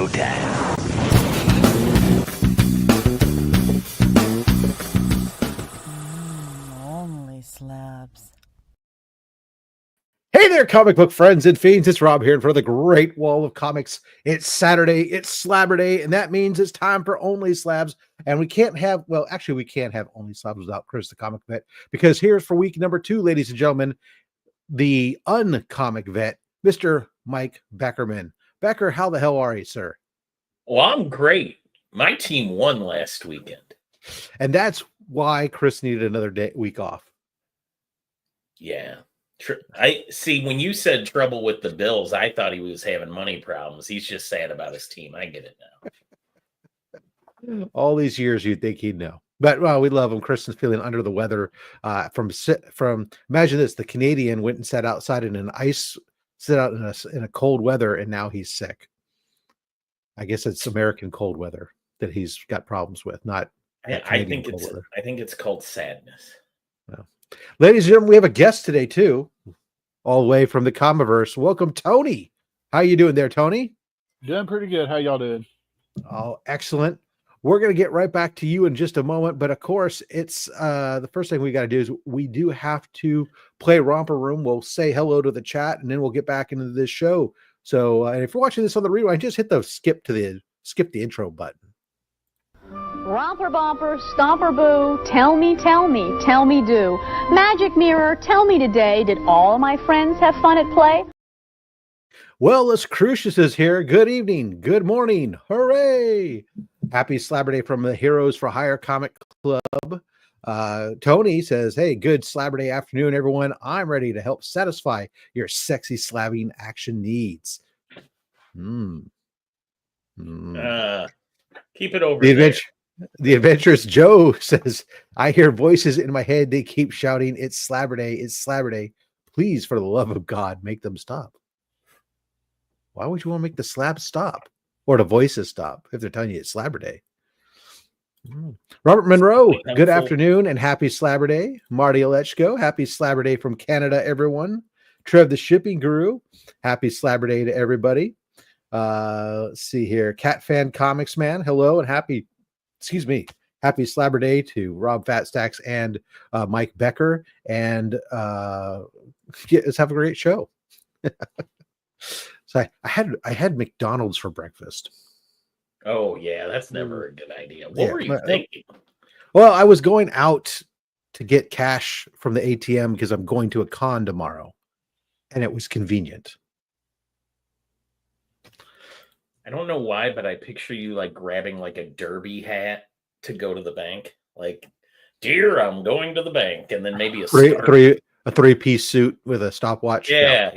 showtime. Only slabs. Hey there, comic book friends and fiends. It's Rob here in front of the Great Wall of Comics. It's Saturday, it's Slabber Day, and that means it's time for Only Slabs. And we can't have, well, actually, we can't have Only Slabs without Chris the Comic Vet, because here's for week number 2, ladies and gentlemen, the uncomic vet, Mr. Mike Beckerman. Becker, how the hell are you, sir? Well, I'm great. My team won last weekend. And that's why Chris needed another week off. Yeah. I see when you said trouble with the Bills, I thought he was having money problems. He's just sad about his team. I get it now. All these years you'd think he'd know. But well, we love him. Kristen's feeling under the weather. From imagine this: the Canadian went and sat outside in sit out in a cold weather, and now he's sick. I guess it's American cold weather that he's got problems with, not. I think it's called sadness. Well, ladies and gentlemen, we have a guest today too, all the way from the Comiverse. Welcome, Tony. How you doing there, Tony? Doing pretty good. How y'all doing? Oh, excellent. We're going to get right back to you in just a moment. But of course, it's the first thing we got to do is we do have to play Romper Room. We'll say hello to the chat and then we'll get back into this show. So and if you're watching this on the rewind, just hit the skip the intro button. Romper bumper, stomper boo, tell me do. Magic mirror, tell me today, did all my friends have fun at play? Well, Les Crucius is here. Good evening. Good morning. Hooray. Happy Slabber Day from the Heroes for Hire Comic Club. Tony says, hey, good Slabber Day afternoon, everyone. I'm ready to help satisfy your sexy slabbing action needs. Keep it over The Adventurous Joe says, I hear voices in my head. They keep shouting, it's Slabber Day. It's Slabber Day. Please, for the love of God, make them stop. Why would you want to make the slabs stop or the voices stop if they're telling you it's Slabber Day? Robert Monroe, good afternoon and happy Slabber Day. Marty Alechko, happy Slabber Day from Canada, everyone. Trev the Shipping Guru, happy Slabber Day to everybody. Let's see here. Cat Fan Comics Man, hello and happy Slabber Day to Rob Fatstacks and Mike Becker. And let's have a great show. So I had McDonald's for breakfast. Oh yeah, that's never a good idea. What were you thinking? Well, I was going out to get cash from the ATM because I'm going to a con tomorrow, and it was convenient. I don't know why, but I picture you like grabbing like a derby hat to go to the bank. Like, dear, I'm going to the bank, and then maybe a three-piece suit with a stopwatch. Yeah.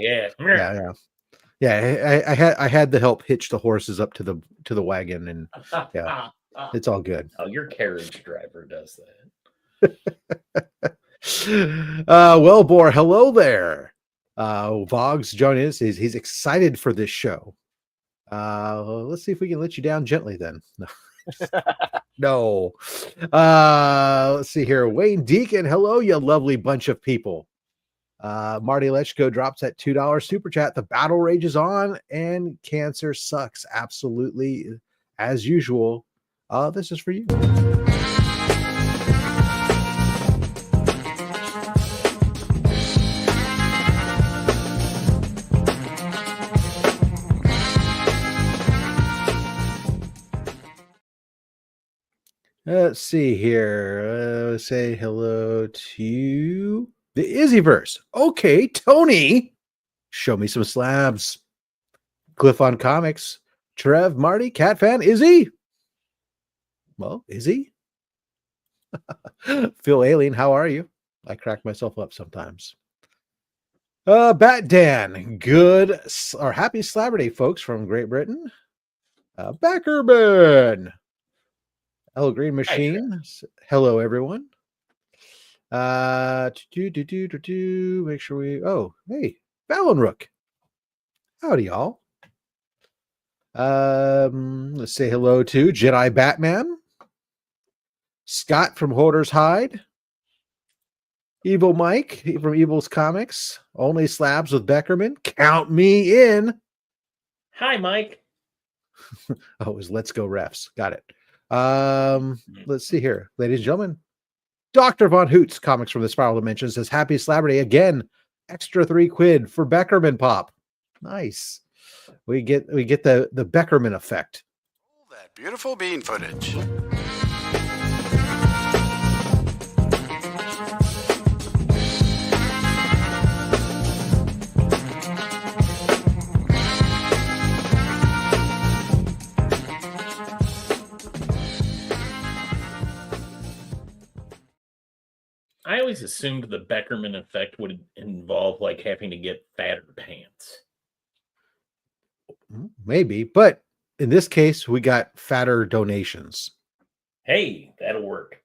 I had to help hitch the horses up to the wagon, and yeah, it's all good. Oh, your carriage driver does that. Well, Boar, hello there. Vogs joining us. He's excited for this show. Let's see if we can let you down gently then. No. Let's see here. Wayne Deacon, hello, you lovely bunch of people. Marty Lechko drops at $2 super chat. The battle rages on and cancer sucks. Absolutely. As usual. This is for you. Let's see here. Say hello to the Izzyverse. Okay, Tony, show me some slabs. Cliff on Comics. Trev, Marty, Cat Fan, Izzy. Well, Izzy. Phil Alien, how are you? I crack myself up sometimes. Bat Dan, good or happy Slabber Day, folks, from Great Britain. Beckerman. Hello, Green Machine. Hello, everyone. Make sure we. Oh, hey, Fallon Rook. Howdy, y'all. Let's say hello to Jedi Batman, Scott from Hoarder's Hide, Evil Mike from Evil's Comics, Only Slabs with Beckerman. Count me in. Hi, Mike. Oh, it was Let's Go Refs. Got it. Let's see here, ladies and gentlemen. Dr. Von Hoots, comics from the Spiral Dimension, says happy Slabber Day again. Extra £3 for Beckerman Pop. Nice. We get the Beckerman effect. All that beautiful bean footage. I always assumed the Beckerman effect would involve like having to get fatter pants. Maybe, but in this case, we got fatter donations. Hey, that'll work.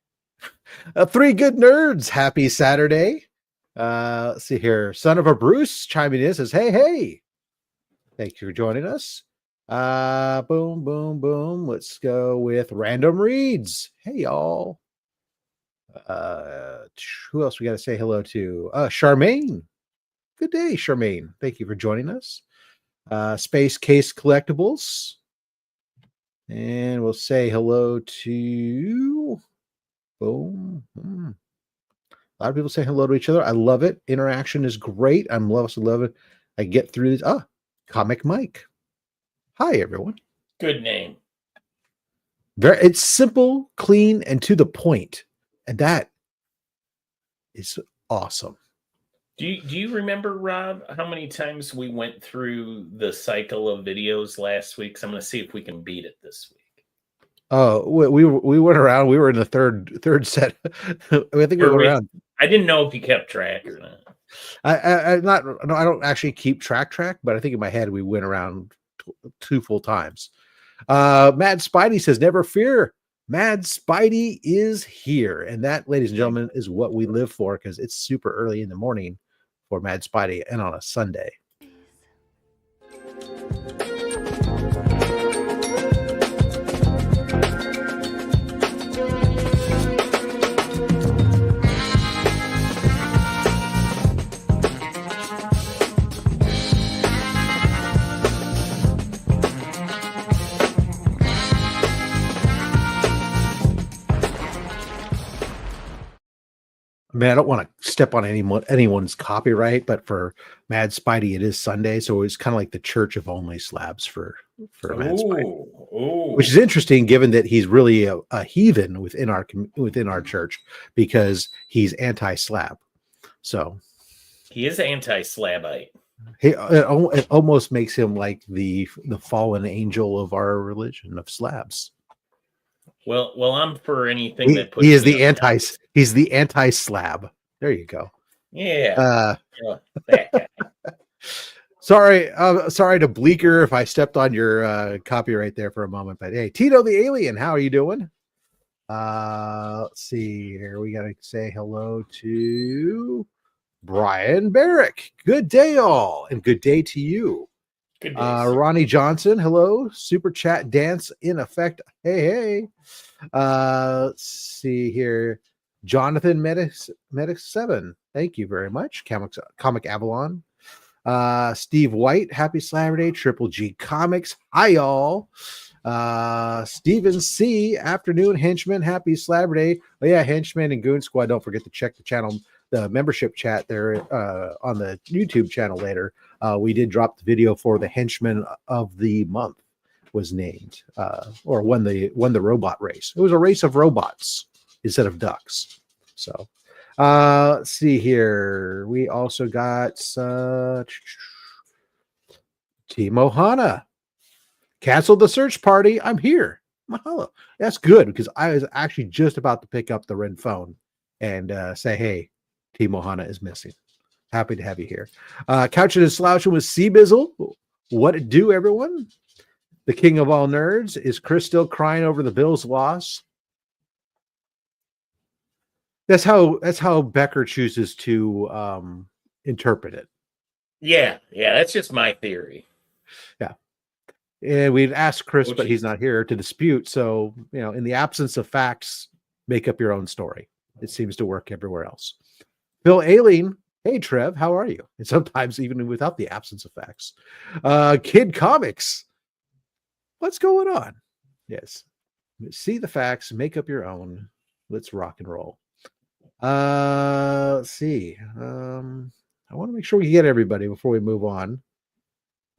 3 good nerds. Happy Saturday. Let's see here. Son of a Bruce chiming in says, hey. Thank you for joining us. Boom, boom, boom. Let's go with Random Reads. Hey, y'all. Who else we got to say hello to? Charmaine. Good day, Charmaine. Thank you for joining us. Space Case Collectibles. And we'll say hello to boom. A lot of people say hello to each other. I love it. Interaction is great. I'm love it. I get through this. Comic Mike. Hi, everyone. Good name. It's simple, clean, and to the point. And that is awesome. Do you remember, Rob, how many times we went through the cycle of videos last week? So I'm going to see if we can beat it this week. Oh, we went around. We were in the third set. I think we went around. I didn't know if you kept track or not. I don't actually keep track, but I think in my head we went around 2 full times. Mad Spidey says, never fear. Mad Spidey is here. And that, ladies and gentlemen, is what we live for, because it's super early in the morning for Mad Spidey and on a Sunday. Man, I don't want to step on anyone's copyright, but for Mad Spidey, it is Sunday, so it's kind of like the church of OnlySlabs for Mad Spidey, which is interesting, given that he's really a heathen within our church, because he's anti-slab. So he is anti-slabite. It almost makes him like the fallen angel of our religion of slabs. Well, I'm for anything that puts. He's the anti-slab. There you go. Yeah. Sorry to Bleeker if I stepped on your copyright there for a moment, but hey, Tito the Alien, how are you doing? Let's see here. We got to say hello to Brian Barrick. Good day, all, and good day to you. Good day, Ronnie Johnson, hello. Super chat dance in effect. Hey. Let's see here. Jonathan Medic 7. Thank you very much. Comic Avalon. Steve White, happy Saturday. Triple G Comics. Hi, y'all. Steven C. Afternoon Henchman, happy Slabber Day. Oh yeah, Henchman and Goon Squad. Don't forget to check the channel, the membership chat there on the YouTube channel later. We did drop the video for the Henchman of the Month was named, or won the robot race. It was a race of robots instead of ducks. So let's see here. We also got Timo Hana. Canceled the search party. I'm here. Mahalo. That's good, because I was actually just about to pick up the red phone and say, hey, Timo Hana is missing. Happy to have you here. Couching and Slouching with Seabizzle. What it do, everyone? The king of all nerds. Is Chris still crying over the Bills' loss? That's how Becker chooses to interpret it. Yeah, that's just my theory. Yeah. And we've asked Chris, but he's not here to dispute. So, in the absence of facts, make up your own story. It seems to work everywhere else. Phil Aileen, hey, Trev, how are you? And sometimes even without the absence of facts. Kid Comics. What's going on? Yes. See the facts, make up your own. Let's rock and roll. Let's see. I want to make sure we get everybody before we move on.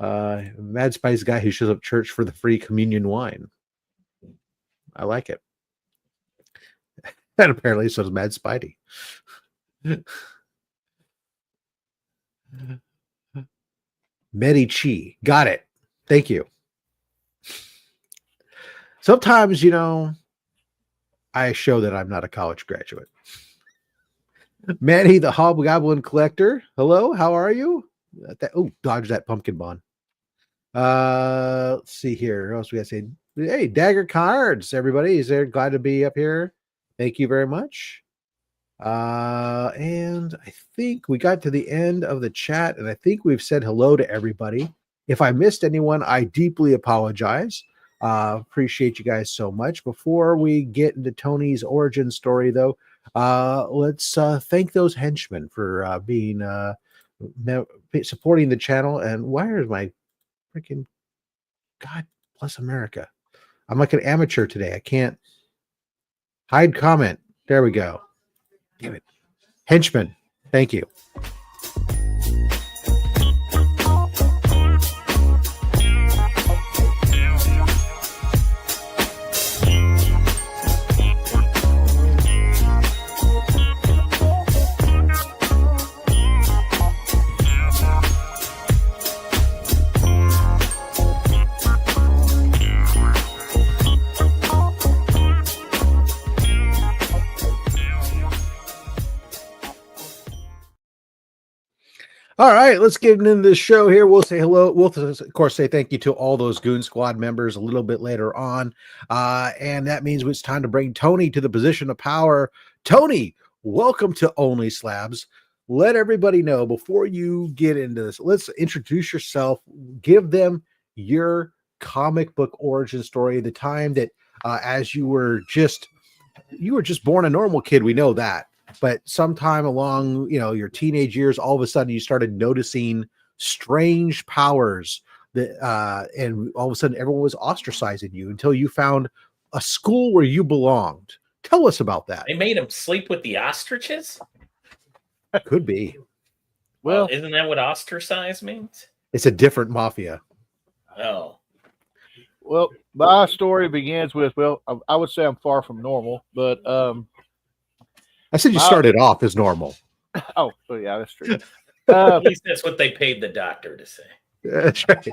Mad Spice guy who shows up church for the free communion wine. I like it. And apparently so does Mad Spidey. Medici. Got it. Thank you. Sometimes, I show that I'm not a college graduate. Manny, the Hobgoblin Collector. Hello, how are you? Dodge that pumpkin bomb. Let's see here. What else we got to say? Hey, Dagger Cards, everybody. Is there glad to be up here? Thank you very much. And I think we got to the end of the chat, and I think we've said hello to everybody. If I missed anyone, I deeply apologize. Appreciate you guys so much. Before we get into Tony's origin story, though, let's thank those henchmen for being supporting the channel. And where is my freaking God bless America? I'm like an amateur today. I can't hide comment. There we go. Damn it. Henchmen, thank you. All right, let's get into the show here. We'll say hello. We'll, of course, say thank you to all those Goon Squad members a little bit later on. And that means it's time to bring Tony to the position of power. Tony, welcome to OnlySlabs. Let everybody know before you get into this. Let's introduce yourself. Give them your comic book origin story. The time that as you were just born a normal kid. We know that. But sometime along, your teenage years, all of a sudden you started noticing strange powers that, and all of a sudden everyone was ostracizing you until you found a school where you belonged. Tell us about that. They made him sleep with the ostriches? Could be. Well, isn't that what ostracize means? It's a different mafia. Oh. Well, my story begins with, I would say I'm far from normal, but I said you started off as normal. Oh, yeah, that's true. At least that's what they paid the doctor to say. That's right.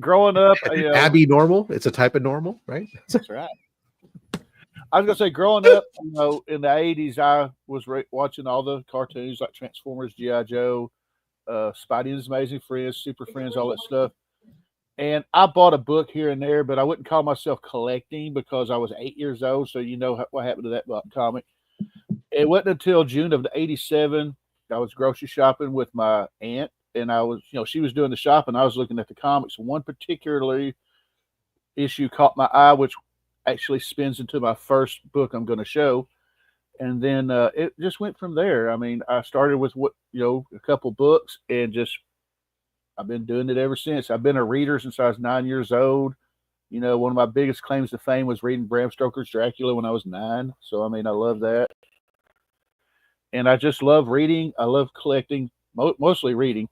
Growing up, Abby normal. It's a type of normal, right? That's right. I was gonna say, growing up, in the '80s, I was watching all the cartoons like Transformers, G.I. Joe, Spidey and His Amazing Friends, Super Friends, all that stuff. And I bought a book here and there, but I wouldn't call myself collecting because I was 8 years old. So you know what happened to that comic. It wasn't until June of '87 I was grocery shopping with my aunt, and I was, she was doing the shopping. I was looking at the comics. One particular issue caught my eye, which actually spins into my first book I'm going to show. And then it just went from there. I mean, I started with a couple books, and I've been doing it ever since. I've been a reader since I was 9 years old. One of my biggest claims to fame was reading Bram Stoker's Dracula when I was 9. So, I mean, I love that. And I just love reading. I love collecting, mostly reading.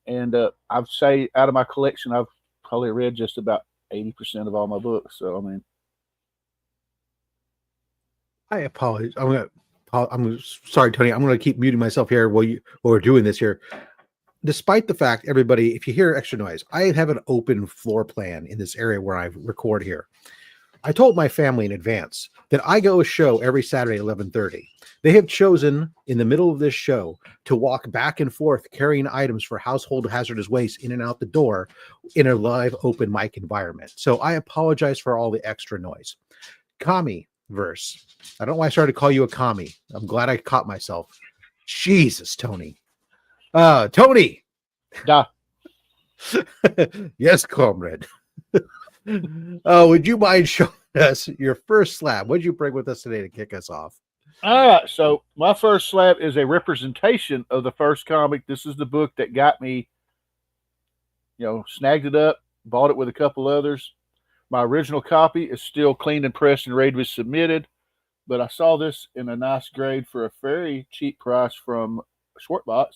And I'd say out of my collection, I've probably read just about 80% of all my books. So, I mean. I apologize. I'm sorry, Tony. I'm going to keep muting myself here while we're doing this here. Despite the fact, everybody, if you hear extra noise, I have an open floor plan in this area where I record here. I told my family in advance that I go a show every Saturday at 11:30. They have chosen in the middle of this show to walk back and forth carrying items for household hazardous waste in and out the door in a live open mic environment. So I apologize for all the extra noise. Commie verse. I don't know why I started to call you a commie. I'm glad I caught myself. Jesus, Tony. Tony. Da. Yes, comrade. Would you mind showing us your first slab? What did you bring with us today to kick us off? All right. So my first slab is a representation of the first comic. This is the book that got me, snagged it up, bought it with a couple others. My original copy is still cleaned and pressed and ready to be submitted, but I saw this in a nice grade for a very cheap price from Shortbox.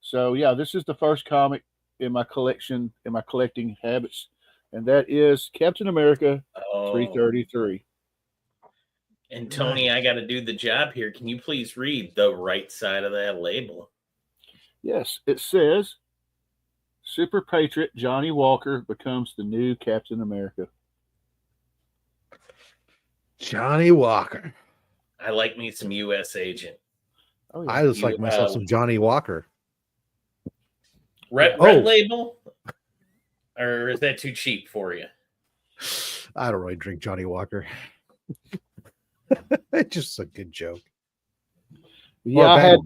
So yeah, this is the first comic in my collection, in my collecting habits, and that is Captain America 333. And Tony, I got to do the job here. Can you please read the right side of that label? Yes, it says Super Patriot Johnny Walker becomes the new Captain America. Johnny Walker. I like me some U.S. Agent. Oh, yeah. I just like myself some Johnny Walker. Red label? Or is that too cheap for you? I don't really drink Johnny Walker. It's just a good joke. Yeah,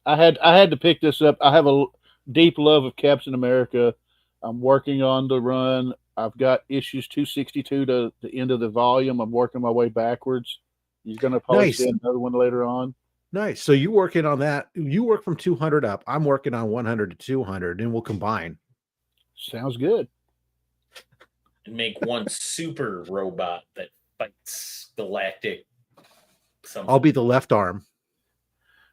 I had to pick this up. I have a deep love of Captain America. I'm working on the run. I've got issues 262 to the end of the volume. I'm working my way backwards. He's going to publish another one later on. Nice. So you working on that? You work from 200 up. I'm working on 100 to 200, and we'll combine. Sounds good. And make one super robot that fights galactic something. I'll be the left arm.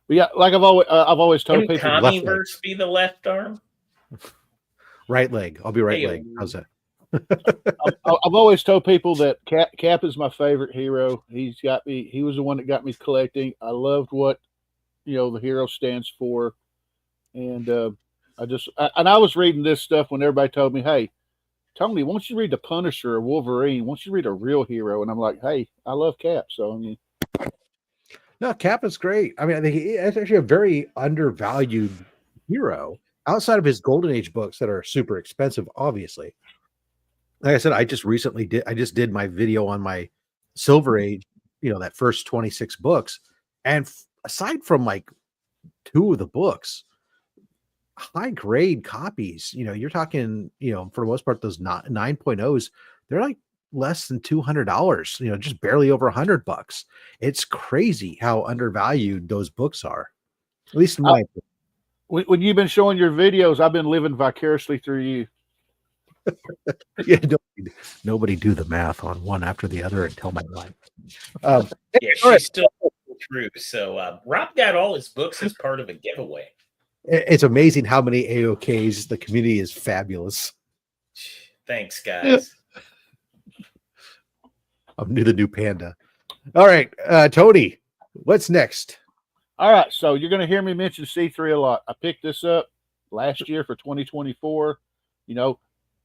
But yeah, like I've always told Wouldn't people, Tommyverse be the left arm? Right leg. I'll be right leg. How's that? I've always told people that Cap is my favorite hero. He was the one that got me collecting. I loved what the hero stands for, and I was reading this stuff when everybody told me, "Hey, Tony, why don't you read the Punisher or Wolverine? Why don't you read a real hero?" And I'm like, "Hey, I love Cap." So I mean, no, Cap is great. I mean, I think it's actually a very undervalued hero outside of his Golden Age books that are super expensive, obviously. Like I said, I just did my video on my Silver Age, that first 26 books. And aside from like 2 of the books, high grade copies, you're talking, for the most part, those 9.0s, they're like less than $200, just barely over $100. It's crazy how undervalued those books are, at least in my opinion. When you've been showing your videos, I've been living vicariously through you. Yeah, nobody do the math on one after the other and tell my life. Yeah, she's still true. So Rob got all his books as part of a giveaway. It's amazing how many AOKs. The community is fabulous. Thanks, guys. I'm the new panda. All right, Tony, what's next? All right, so you're going to hear me mention C3 a lot. I picked this up last year for 2024.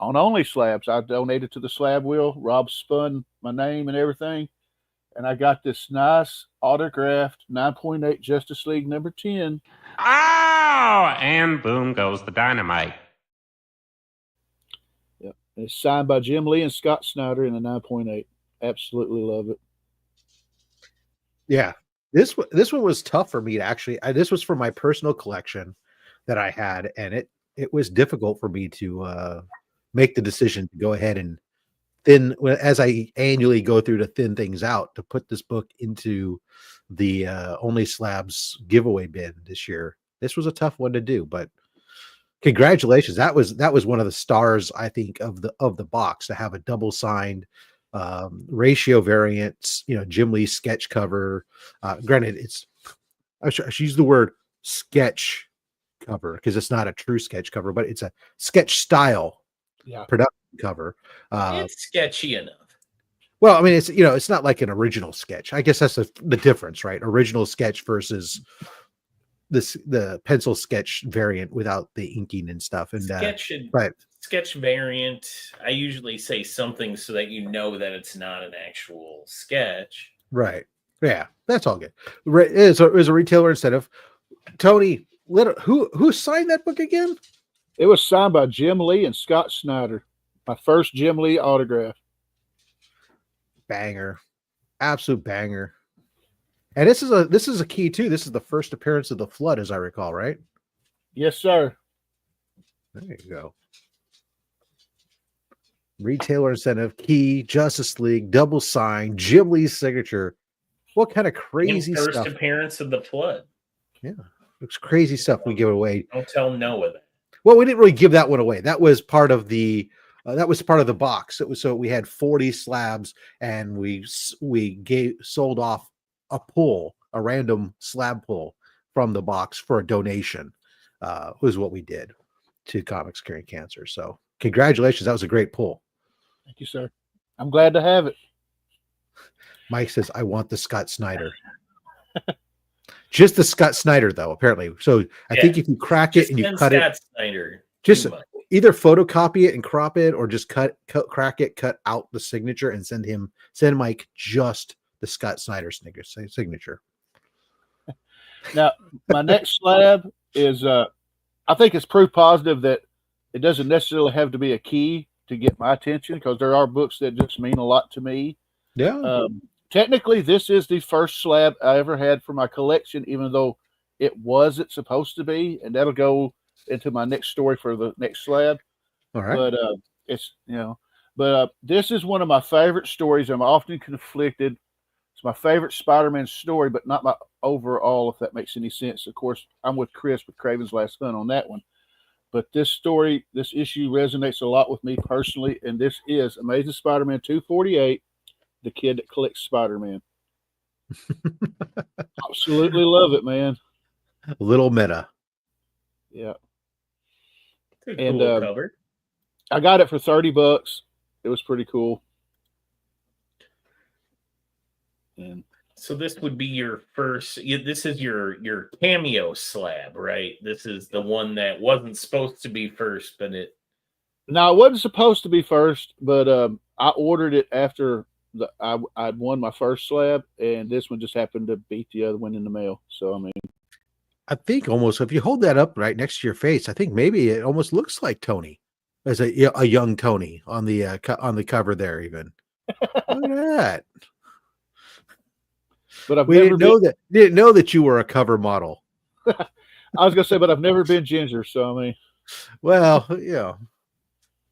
On OnlySlabs, I donated to the slab wheel. Rob spun my name and everything. And I got this nice autographed 9.8 Justice League number 10. Oh, and boom goes the dynamite. Yep. And it's signed by Jim Lee and Scott Snyder in the 9.8. Absolutely love it. Yeah. This one was tough for me to actually. This was for my personal collection that I had, and it was difficult for me to make the decision to go ahead and as I annually go through to thin things out, to put this book into the OnlySlabs giveaway bin this year. This was a tough one to do, but congratulations. That was one of the stars, I think, of the box, to have a double signed ratio variants, Jim Lee sketch cover. Granted, I should use the word sketch cover because it's not a true sketch cover, but it's a sketch style production cover. It's sketchy enough. Well, I mean, it's not like an original sketch. I guess that's the difference, right? Original sketch versus the pencil sketch variant without the inking and stuff. And sketch variant, I usually say something so that that it's not an actual sketch. Right. Yeah, that's all good. It's a retailer incentive. Tony, who signed that book again? It was signed by Jim Lee and Scott Snyder. My first Jim Lee autograph. Banger. Absolute banger. And this is a key too. This is the first appearance of the Flood, as I recall, right? Yes, sir. There you go. Retailer incentive, key, Justice League, double sign, Jim Lee's signature. What kind of crazy first stuff? Appearance of the Flood. Yeah. It's crazy stuff we give away. Don't tell Noah that. Well, we didn't really give that one away. That was part of the that was part of the box. It was so we had 40 slabs, and we sold off a random slab pull from the box for a donation. Was what we did to Comics Curing Cancer. So congratulations, that was a great pull. Thank you, sir. I'm glad to have it. Mike says, "I want the Scott Snyder." Just the Scott Snyder, though, apparently. So I think if you crack it and you cut Scott it, Snyder, just either photocopy it and crop it, or just crack it, cut out the signature, and send Mike just the Scott Snyder signature. Now, my next slab is, I think it's proof positive that it doesn't necessarily have to be a key to get my attention, because there are books that just mean a lot to me. Yeah. Technically, this is the first slab I ever had for my collection, even though it wasn't supposed to be, and that'll go into my next story for the next slab. All right. But this is one of my favorite stories. I'm often conflicted. It's my favorite Spider-Man story, but not my overall, if that makes any sense. Of course, I'm with Chris with Craven's Last Hunt on that one. But this story, this issue resonates a lot with me personally, and this is Amazing Spider-Man 248, The Kid That Collects Spider-Man. Absolutely love it, man. A little meta. Yeah. It's a cool cover. I got it for $30. It was pretty cool. And so this would be your first. This is your cameo slab, right? This is the one that wasn't supposed to be first, but it. No, it wasn't supposed to be first, but I ordered it after I'd won my first slab, and this one just happened to beat the other one in the mail. So I mean, I think almost if you hold that up right next to your face, I think maybe it almost looks like Tony, as a young Tony on the cover there. Even look at that. But we didn't know that you were a cover model. I was gonna say, but I've never been Ginger, so I mean, well,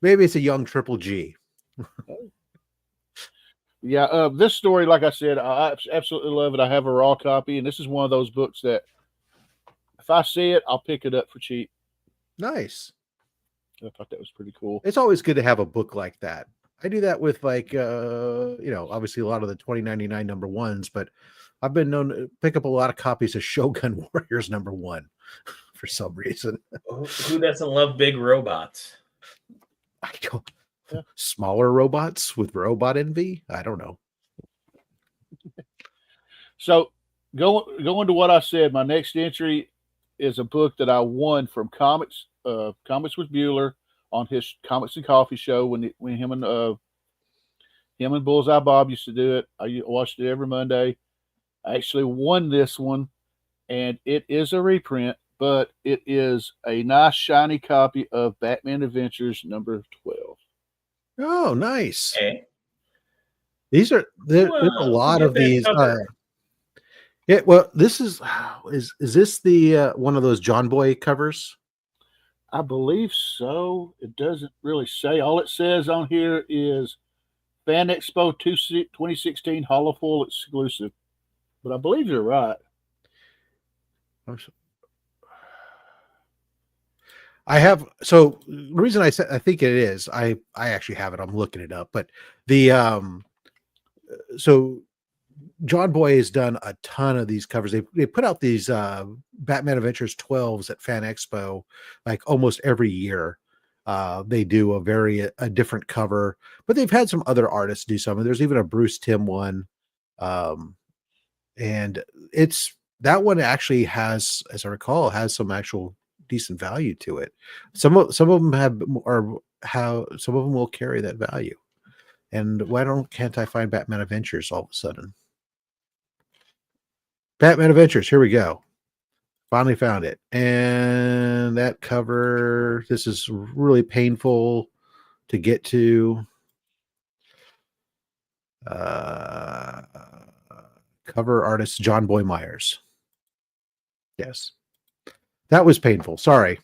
maybe it's a young Triple G. Yeah, this story, like I said, I absolutely love it. I have a raw copy, and this is one of those books that if I see it, I'll pick it up for cheap. Nice. I thought that was pretty cool. It's always good to have a book like that. I do that with obviously a lot of the 2099 number ones, but I've been known to pick up a lot of copies of Shogun Warriors #1 for some reason. Who doesn't love big robots? I don't. Smaller robots with robot envy? I don't know. So going to what I said, my next entry is a book that I won from Comics with Bueller on his Comics and Coffee show when him and Bullseye Bob used to do it. I watched it every Monday. I actually won this one, and it is a reprint, but it is a nice shiny copy of Batman Adventures number 12. Oh, nice. Okay. There's a lot of these. Yeah, well, this is this the one of those John Boy covers? I believe so. It doesn't really say. All it says on here is Fan Expo 2016 Holofoil exclusive. But I believe you're right. I have, so the reason I said I think it is, I actually have it. I'm looking it up, but the so John Boy has done a ton of these covers. They put out these Batman Adventures 12s at Fan Expo like almost every year. They do a different cover, but they've had some other artists do some. There's even a Bruce Timm one. And that one actually has, as I recall, has some actual decent value to it. Some of them some of them will carry that value. And can't I find Batman Adventures all of a sudden? Batman Adventures, here we go. Finally found it. And that cover, this is really painful to get to. Cover artist John Boy Myers. Yes. That was painful. Sorry.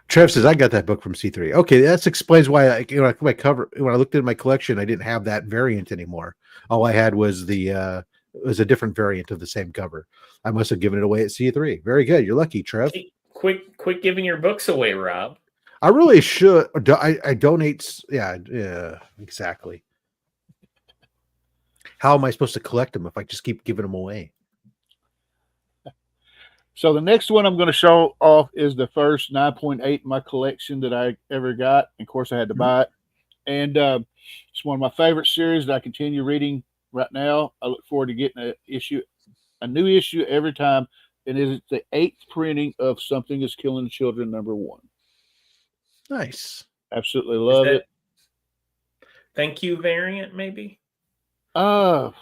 Trev says, I got that book from C3. Okay, that explains why when I looked at my collection, I didn't have that variant anymore. All I had was the It was a different variant of the same cover. I must have given it away at C3. Very good. You're lucky, Trev. Hey, quit giving your books away, Rob. I really should. I donate. Yeah, exactly. How am I supposed to collect them if I just keep giving them away? So the next one I'm going to show off is the first 9.8 in my collection that I ever got. Of course, I had to buy it. And it's one of my favorite series that I continue reading right now. I look forward to getting a new issue every time. And it is the 8th printing of Something is Killing the Children #1. Nice. Absolutely love it. Thank you variant, maybe? Yeah,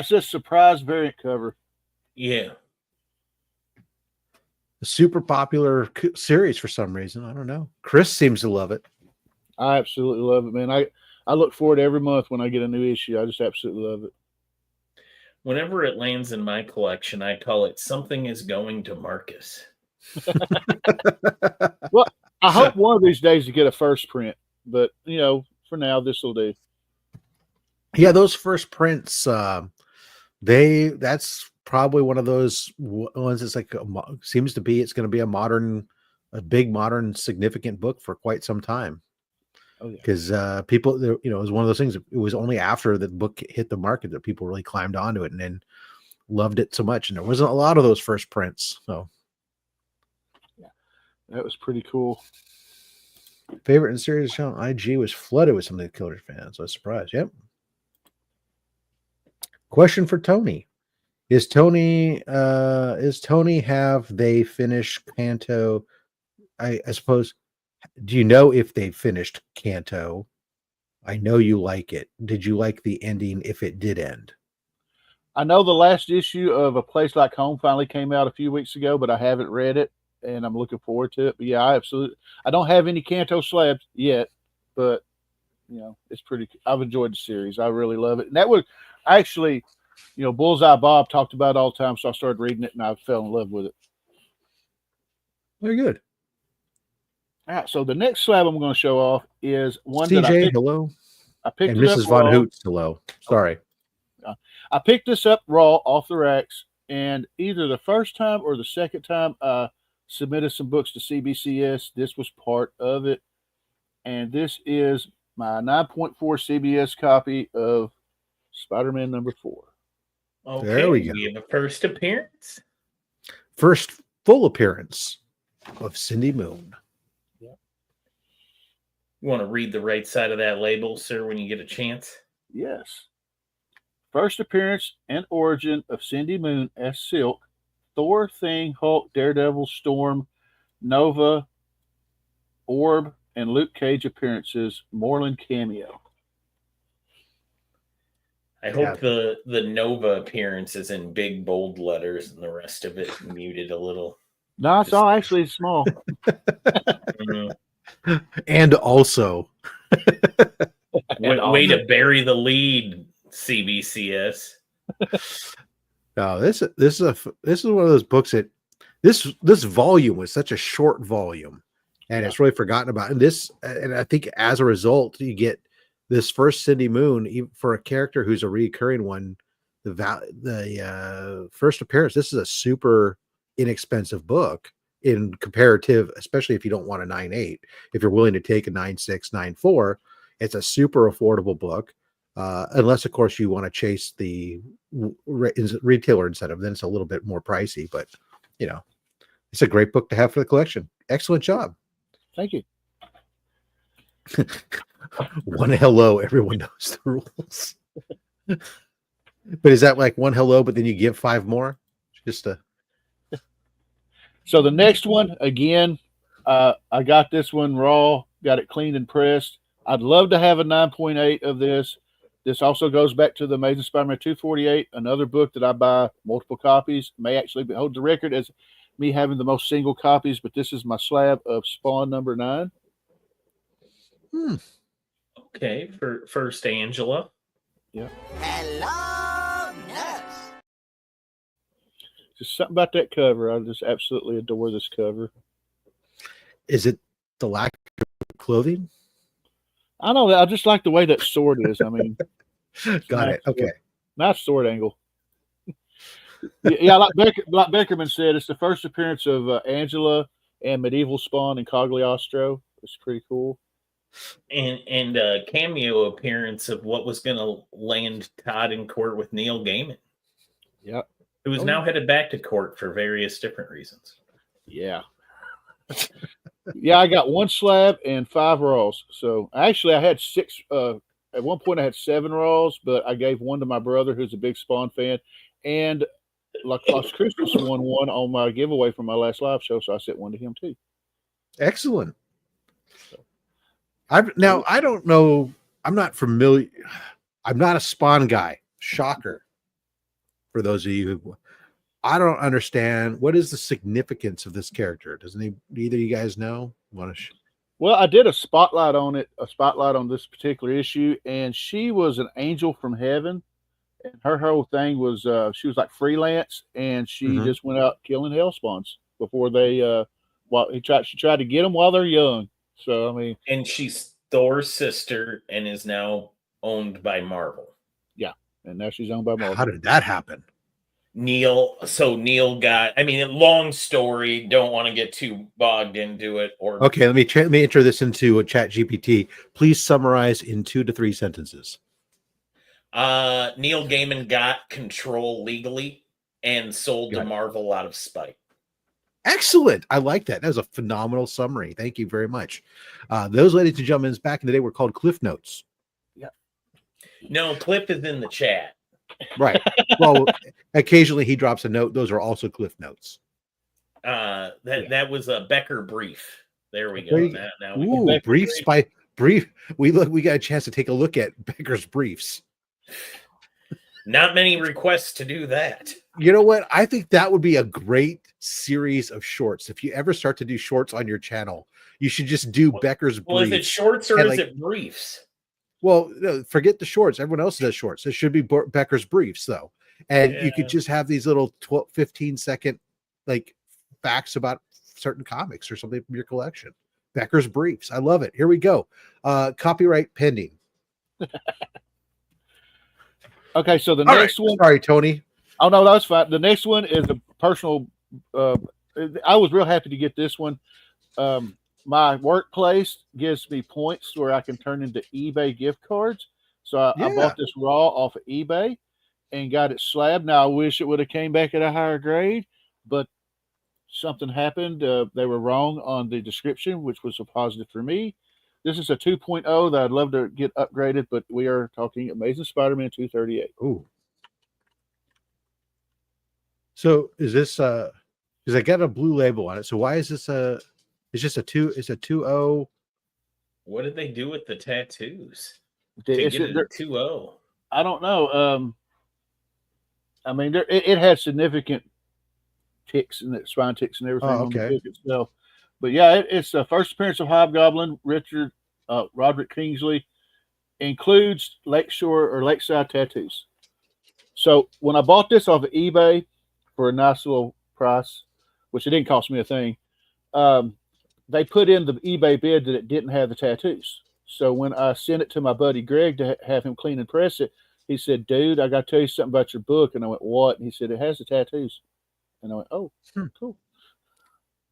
it's a surprise variant cover. Yeah. A super popular series for some reason. I don't know. Chris seems to love it. I absolutely love it, man. I look forward every month when I get a new issue. I just absolutely love it. Whenever it lands in my collection, I call it Something is Going to Marcus. Well, I hope one of these days to get a first print, but for now this will do. Yeah, those first prints, that's probably one of those ones that's like seems to be it's going to be a big modern significant book for quite some time. Oh yeah, because people, it was one of those things. It was only after the book hit the market that people really climbed onto it and then loved it so much. And there wasn't a lot of those first prints, so yeah, that was pretty cool. Favorite in series show on IG was flooded with some of the Killers fans. I was surprised. Yep. Question for Tony. Is Tony have they finished Canto? I suppose. Do you know if they finished Canto? I know you like it. Did you like the ending if it did end? I know the last issue of A Place Like Home finally came out a few weeks ago, but I haven't read it and I'm looking forward to it. But yeah, I don't have any Canto slabs yet, but it's pretty. I've enjoyed the series. I really love it. And that was actually, Bullseye Bob talked about it all the time, so I started reading it and I fell in love with it. Very good. All right, so the next slab I'm going to show off is one CJ, that I picked. hello. I picked and it Mrs. up Von raw. Hoots, hello. Sorry. I picked this up raw off the racks, and either the first time or the second time I submitted some books to CBCS, this was part of it. And this is my 9.4 CBS copy of Spider-Man #4. Okay, There we go. We have a first appearance. First full appearance of Cindy Moon. You want to read the right side of that label, sir, when you get a chance? Yes. First appearance and origin of Cindy Moon as Silk, Thor, Thing, Hulk, Daredevil, Storm, Nova, Orb, and Luke Cage appearances. Moreland cameo. I hope the Nova appearance is in big, bold letters and the rest of it muted a little. No, it's all actually small. And also, way to bury the lead, CBCS. No, this is one of those books that this volume was such a short volume, and it's really forgotten about. And I think as a result, you get this first Cindy Moon, even for a character who's a recurring one. The first appearance. This is a super inexpensive book in comparative, especially if you don't want a 9.8. If you're willing to take a 9.6, 9.4, it's a super affordable book. Unless, of course, you want to chase the retailer incentive, then it's a little bit more pricey. But it's a great book to have for the collection. Excellent job. Thank you. One hello, everyone knows the rules. But is that like one hello, but then you give 5 more? So the next one, again, I got this one raw, got it cleaned and pressed. I'd love to have a 9.8 of this. This also goes back to the Amazing Spider-Man 248, another book that I buy multiple copies. May actually hold the record as me having the most single copies, but this is my slab of Spawn #9. Okay, for first Angela. Yeah. Hello, nurse. Just something about that cover. I just absolutely adore this cover. Is it the lack of clothing? I know that. I just like the way that sword is. I mean, Got it. Okay. Nice sword angle. Yeah, like Beckerman said, it's the first appearance of Angela and medieval spawn in Cagliostro. It's pretty cool. And a cameo appearance of what was going to land Todd in court with Neil Gaiman. Yeah. Who is now headed back to court for various different reasons. Yeah. Yeah, I got 1 slab and 5 raws. So actually, I had 6. At one point, I had 7 raws, but I gave 1 to my brother, who's a big Spawn fan, and La Claus Christmas won 1 on my giveaway from my last live show, so I sent 1 to him too. Excellent. I don't know. I'm not familiar. I'm not a Spawn guy. Shocker. For those of you who, I don't understand what is the significance of this character. Doesn't either of you guys know? Well, I did a spotlight on this particular issue, and she was an angel from heaven. And her whole thing was she was like freelance, and she just went out killing hellspawns before they she tried to get them while they're young. So I mean, and she's Thor's sister and is now owned by Marvel. Yeah, and now she's owned by Marvel. How did that happen? Neil got, I mean, long story, don't want to get too bogged into it. Or okay, let me enter this into a Chat GPT. Please summarize in 2 to 3 sentences. Neil Gaiman got control legally and sold to Marvel out of spite. Excellent. I like that. That was a phenomenal summary. Thank you very much. Those, ladies and gentlemen, back in the day were called Cliff Notes. Yeah. No, Cliff is in the chat. Right. Well, occasionally he drops a note. Those are also Cliff Notes. That was a Becker brief. There we go. Briefs by brief. We got a chance to take a look at Becker's briefs. Not many requests to do that. You know what? I think that would be a great series of shorts. If you ever start to do shorts on your channel, you should just do Becker's briefs. Well, is it shorts or is it briefs? Well, no, forget the shorts. Everyone else does shorts. It should be Becker's briefs, though. And you could just have these little 15-second like facts about certain comics or something from your collection. Becker's briefs. I love it. Here we go. Copyright pending. Okay, so the next one. Sorry, Tony. Oh no, that's fine. The next one is a personal. I was real happy to get this one. My workplace gives me points where I can turn into eBay gift cards. So I bought this raw off of eBay and got it slabbed. Now I wish it would have came back at a higher grade, but something happened. They were wrong on the description, which was a positive for me. This is a 2.0 that I'd love to get upgraded, but we are talking Amazing Spider-Man 238. Ooh. So is this because I got a blue label on it. So why is this it's just a 2.0? What did they do with the tattoos? It's to get it a 2.0? I don't know. I mean, it had significant ticks and spine ticks and everything on the book itself. But yeah, it's the first appearance of Hobgoblin. Roderick Kingsley includes lakeshore or lakeside tattoos. So when I bought this off of eBay for a nice little price, which it didn't cost me a thing, they put in the eBay bid that it didn't have the tattoos. So when I sent it to my buddy Greg to have him clean and press it, he said, "Dude, I got to tell you something about your book." And I went, "What?" And he said, "It has the tattoos." And I went, "Oh, cool,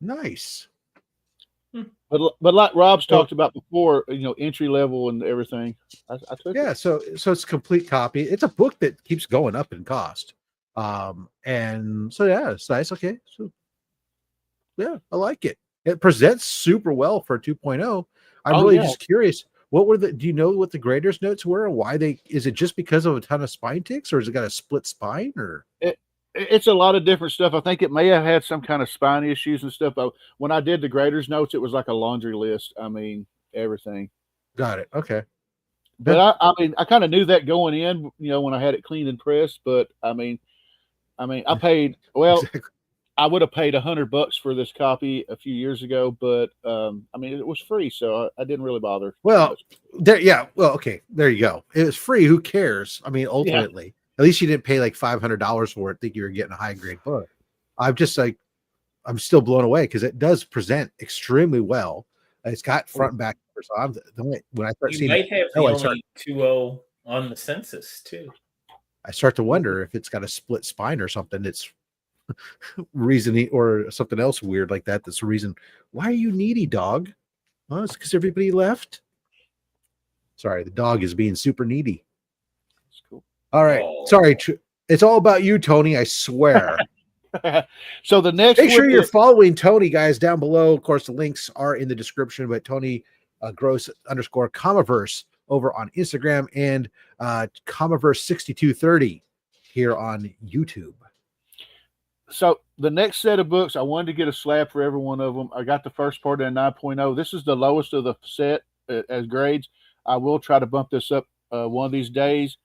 nice." But like Rob's talked about before, entry level and everything. I took it. So it's a complete copy. It's a book that keeps going up in cost. And so it's nice. Okay, so yeah, I like it. It presents super well for a 2.0. I'm really just curious. Do you know what the graders notes were? Why is it just because of a ton of spine ticks, or has it got a split spine, or? It's a lot of different stuff. I think it may have had some kind of spine issues and stuff. But when I did the graders notes, it was like a laundry list. I mean, everything. Got it. Okay. But I kind of knew that going in, when I had it cleaned and pressed. But I paid, I would have paid $100 for this copy a few years ago, but it was free, so I didn't really bother. Well, there you go. It was free. Who cares? I mean, ultimately. At least you didn't pay like $500 for it. Think you were getting a high grade book. I'm still blown away because it does present extremely well. It's got front and back. So when I start seeing might have the only 2.0 on the census too. I start to wonder if it's got a split spine or something. It's reasoning or something else weird like that. That's the reason. Why are you needy, dog? Well, it's because everybody left. Sorry, the dog is being super needy. That's cool. All right. Oh. Sorry. It's all about you, Tony. I swear. So the next Make sure one you're is- following Tony, guys, down below. Of course, the links are in the description, but Tony Gross _ Comiverse over on Instagram and Comiverse 6230 here on YouTube. So the next set of books, I wanted to get a slab for every one of them. I got the first part in 9.0. This is the lowest of the set as grades. I will try to bump this up one of these days.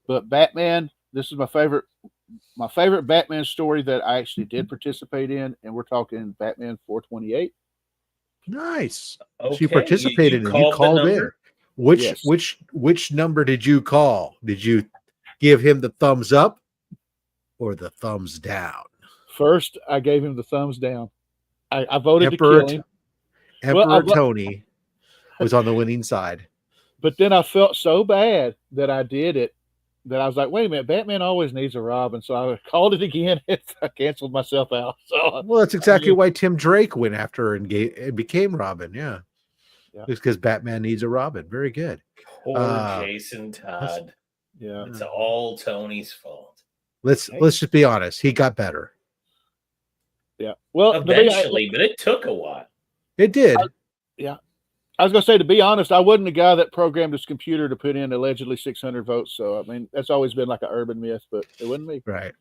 But Batman, this is my favorite Batman story that I actually did participate in, and we're talking Batman 428. Nice. Okay. So you participated you and you called the in. number? Which number did you call? Did you give him the thumbs up or the thumbs down? First, I gave him the thumbs down. I voted Emperor, to kill him. Emperor Tony was on the winning side. But then I felt so bad that I did it that I was like, wait a minute, Batman always needs a Robin. So I called it again. I canceled myself out. So Well, that's exactly why Tim Drake went after her and became Robin. Yeah. It's because Batman needs a Robin. Very good. Poor Jason Todd. Yeah. It's all Tony's fault. Let's just be honest. He got better. Yeah. Well, eventually, but it took a while. It did. I was going to say, to be honest, I wasn't the guy that programmed his computer to put in allegedly 600 votes. So, I mean, that's always been like an urban myth, but it wasn't me. Right.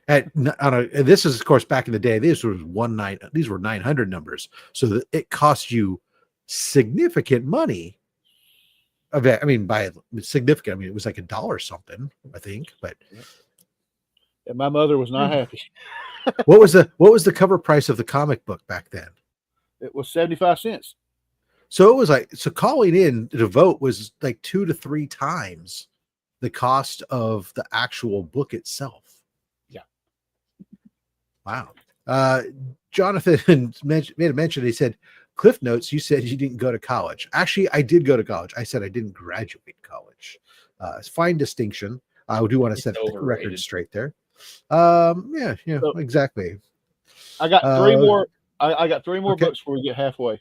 And this is, of course, back in the day. These were 900 numbers. So it cost you significant money. I mean, by significant, I mean, it was like $1 something, I think. But and my mother was not happy. what was the cover price of the comic book back then? It was 75 cents. So it was like, calling in to vote was like 2 to 3 times the cost of the actual book itself. Yeah. Wow. Jonathan made a mention. He said, Cliff Notes, you said you didn't go to college. Actually, I did go to college. I said I didn't graduate college. Fine distinction. I do want to set the record straight there. Yeah, so, exactly. I got 3 more. I got 3 more books before we get halfway.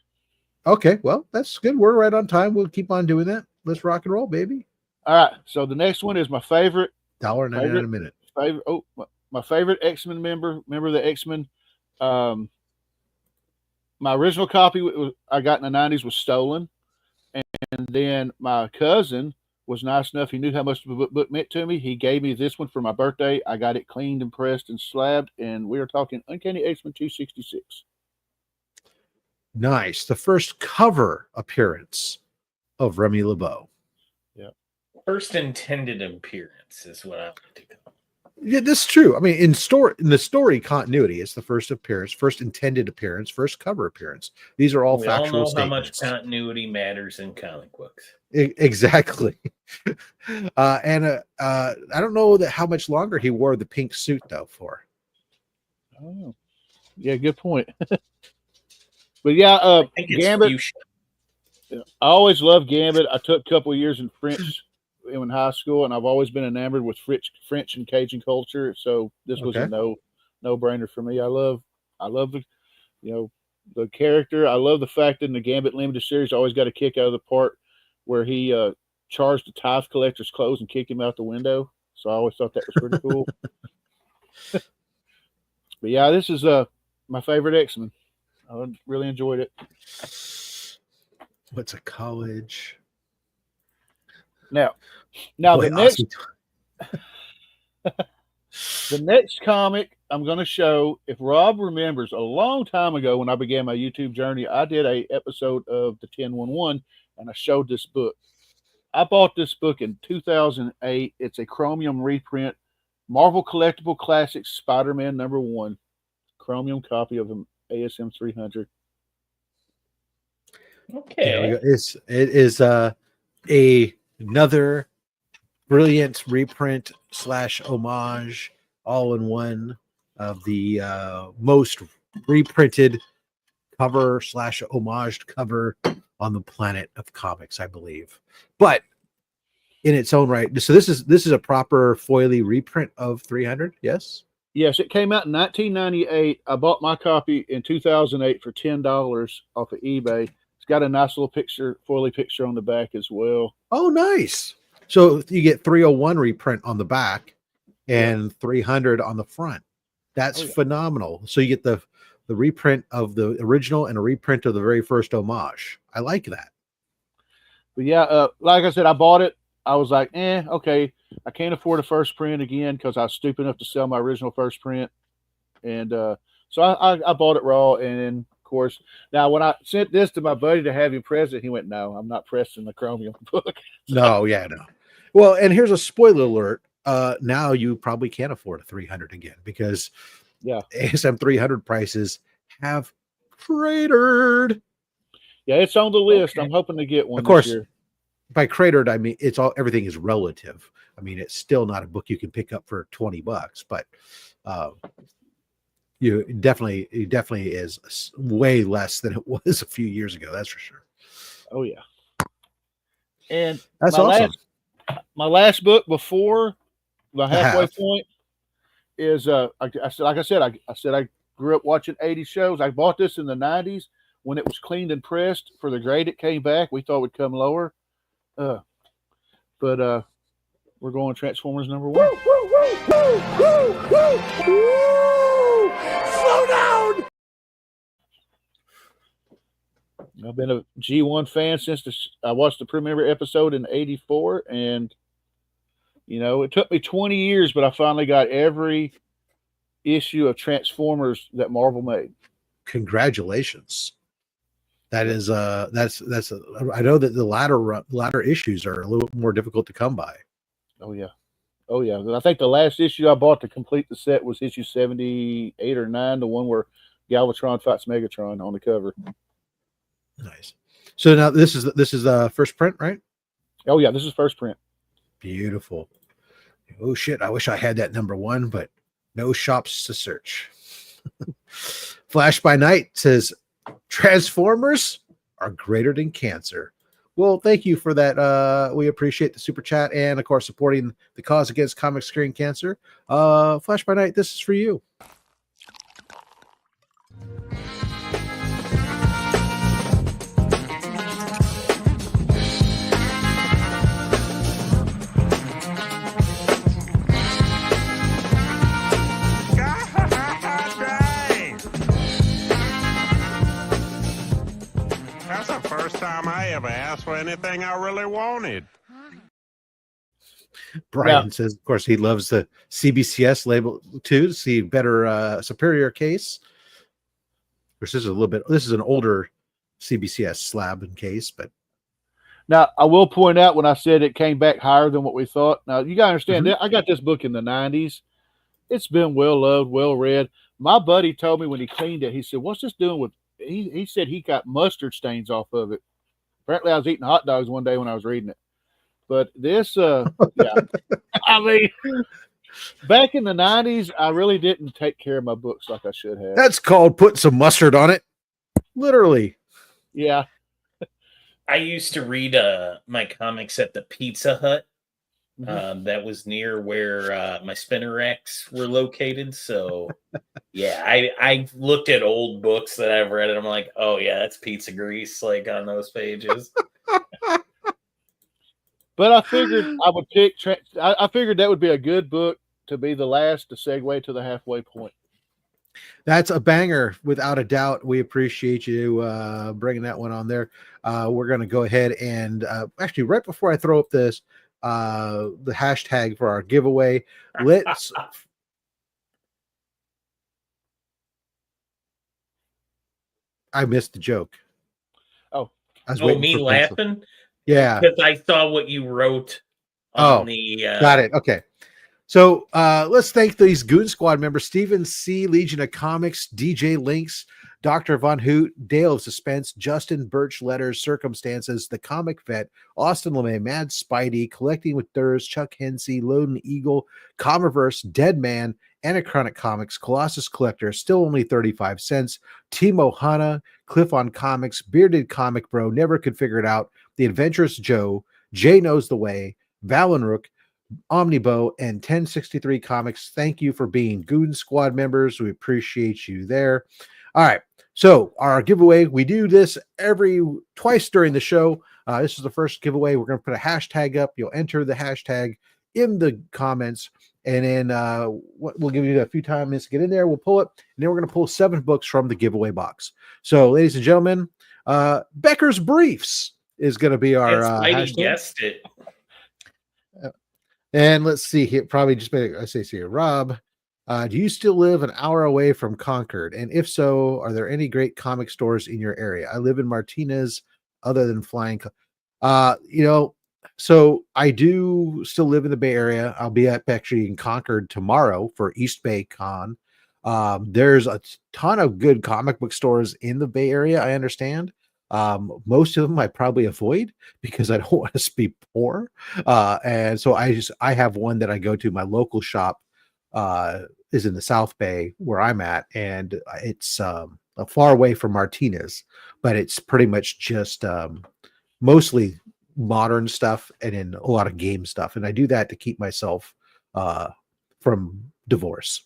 Okay, well, that's good. We're right on time. We'll keep on doing that. Let's rock and roll, baby. All right. So the next one is my favorite. $1.99 a minute. My favorite X-Men member of the X-Men. My original copy I got in the 90s was stolen. And then my cousin was nice enough. He knew how much the book meant to me. He gave me this one for my birthday. I got it cleaned and pressed and slabbed. And we were talking Uncanny X-Men 266. Nice. The first cover appearance of Remy LeBeau. Yeah. First intended appearance is what I like to call. Yeah, that's true. I mean, in the story continuity, it's the first appearance, first intended appearance, first cover appearance. These are all factual statements. How much continuity matters in comic books. Exactly. And I don't know how much longer he wore the pink suit though for. Oh, yeah, good point. But yeah, Gambit. I always loved Gambit. I took a couple of years in French in high school, and I've always been enamored with French and Cajun culture. So this was a no brainer for me. I love the the character. I love the fact that in the Gambit limited series, I always got a kick out of the part where he charged the tithe collector's clothes and kicked him out the window. So I always thought that was pretty cool. But yeah, this is my favorite X-Men. I really enjoyed it. What's a college? Now Boy, the next comic I'm going to show, if Rob remembers, a long time ago when I began my YouTube journey, I did a episode of the 1011 and I showed this book. I bought this book in 2008. It's a chromium reprint, Marvel Collectible Classics Spider-Man #1, chromium copy of an ASM 300. Okay, it is another brilliant reprint / homage all in one of the most reprinted cover / homaged cover on the planet of comics, I believe. But in its own right. So this is a proper foily reprint of 300. Yes. Yes, it came out in 1998. I bought my copy in 2008 for $10 off of eBay. It's got a nice little picture, foily picture on the back as well. Oh, nice. So you get 301 reprint on the back and 300 on the front. That's phenomenal. So you get the reprint of the original and a reprint of the very first homage. I like that. But yeah, like I said, I bought it. I was like, okay. I can't afford a first print again because I was stupid enough to sell my original first print. And so I bought it raw. And then, of course, now when I sent this to my buddy to have him press it, he went, no, I'm not pressing the Chromium book. No. Well, and here's a spoiler alert. Now you probably can't afford a 300 again because ASM 300 prices have cratered. Yeah, it's on the list. I'm hoping to get one of course, this year. By cratered, I mean everything is relative. I mean, it's still not a book you can pick up for $20, but it definitely is way less than it was a few years ago. That's for sure. Oh yeah. And that's awesome. My last book before the halfway point is like I said, I grew up watching 80s shows. I bought this in the 90s when it was cleaned and pressed for the grade it came back. We thought it would come lower. But we're going Transformers number 1. Slow down. I've been a G1 fan since I watched the premiere episode in '84, and it took me 20 years, but I finally got every issue of Transformers that Marvel made. Congratulations. That is that's I know that the latter issues are a little more difficult to come by. Oh yeah. I think the last issue I bought to complete the set was issue 78 or 9, the one where Galvatron fights Megatron on the cover. Nice. So now this is the first print, right? Oh yeah, this is first print. Beautiful. Oh shit, I wish I had that number 1, but no shops to search. Flash by Night says Transformers are greater than cancer. Well, thank you for that. We appreciate the super chat and, of course, supporting the cause against comic screen cancer. Flash by Night, this is for you. Time I ever asked for anything I really wanted. Brian says, of course, he loves the CBCS label too to see better superior case. Which this is an older CBCS slab and case, but now I will point out when I said it came back higher than what we thought. Now you gotta understand that I got this book in the 90s. It's been well loved, well read. My buddy told me when he cleaned it, he said, "What's this doing with?" He said he got mustard stains off of it. Apparently, I was eating hot dogs one day when I was reading it. But this, I mean, back in the 90s, I really didn't take care of my books like I should have. That's called putting some mustard on it. Literally. Yeah. I used to read my comics at the Pizza Hut. That was near where my spinner racks were located. So, yeah, I looked at old books that I've read, and I'm like, oh, yeah, that's pizza grease, like on those pages. But I figured I would pick. I figured that would be a good book to be the last to segue to the halfway point. That's a banger, without a doubt. We appreciate you bringing that one on there. We're going to go ahead and actually, right before I throw up this, the hashtag for our giveaway, let's. I missed the joke. Oh, me laughing? Yeah, because I saw what you wrote on the. Got it. Okay. So let's thank these Goon Squad members: Stephen C., Legion of Comics, DJ Links, Dr. Von Hoot, Dale of Suspense, Justin Birch Letters, Circumstances, The Comic Vet, Austin LeMay, Mad Spidey, Collecting with Durs, Chuck Hensey, Lone Eagle, Comiverse, Dead Man, Anachronic Comics, Colossus Collector, Still Only 35 Cents, Timo Hanna, Cliff on Comics, Bearded Comic Bro, Never Could Figure It Out, The Adventurous Joe, Jay Knows the Way, Valenrook, Omnibo, and 1063 Comics. Thank you for being Goon Squad members. We appreciate you there. All right. So our giveaway, we do this twice during the show. This is the first giveaway. We're going to put a hashtag up. You'll enter the hashtag in the comments, and then we'll give you a few minutes to get in there. We'll pull it, and then we're going to pull 7 books from the giveaway box. So, ladies and gentlemen, Becker's Briefs is going to be our hashtag. Guessed it. And let's see here. Probably just I say here, Rob. Do you still live an hour away from Concord? And if so, are there any great comic stores in your area? I live in Martinez, other than Flying. So I do still live in the Bay Area. I'll be actually in Concord tomorrow for East Bay Con. There's a ton of good comic book stores in the Bay Area, I understand. Most of them I probably avoid because I don't want to be poor. And so I have one that I go to. My local shop is in the South Bay where I'm at, and it's far away from Martinez, but it's pretty much just mostly modern stuff and then a lot of game stuff. And I do that to keep myself from divorce.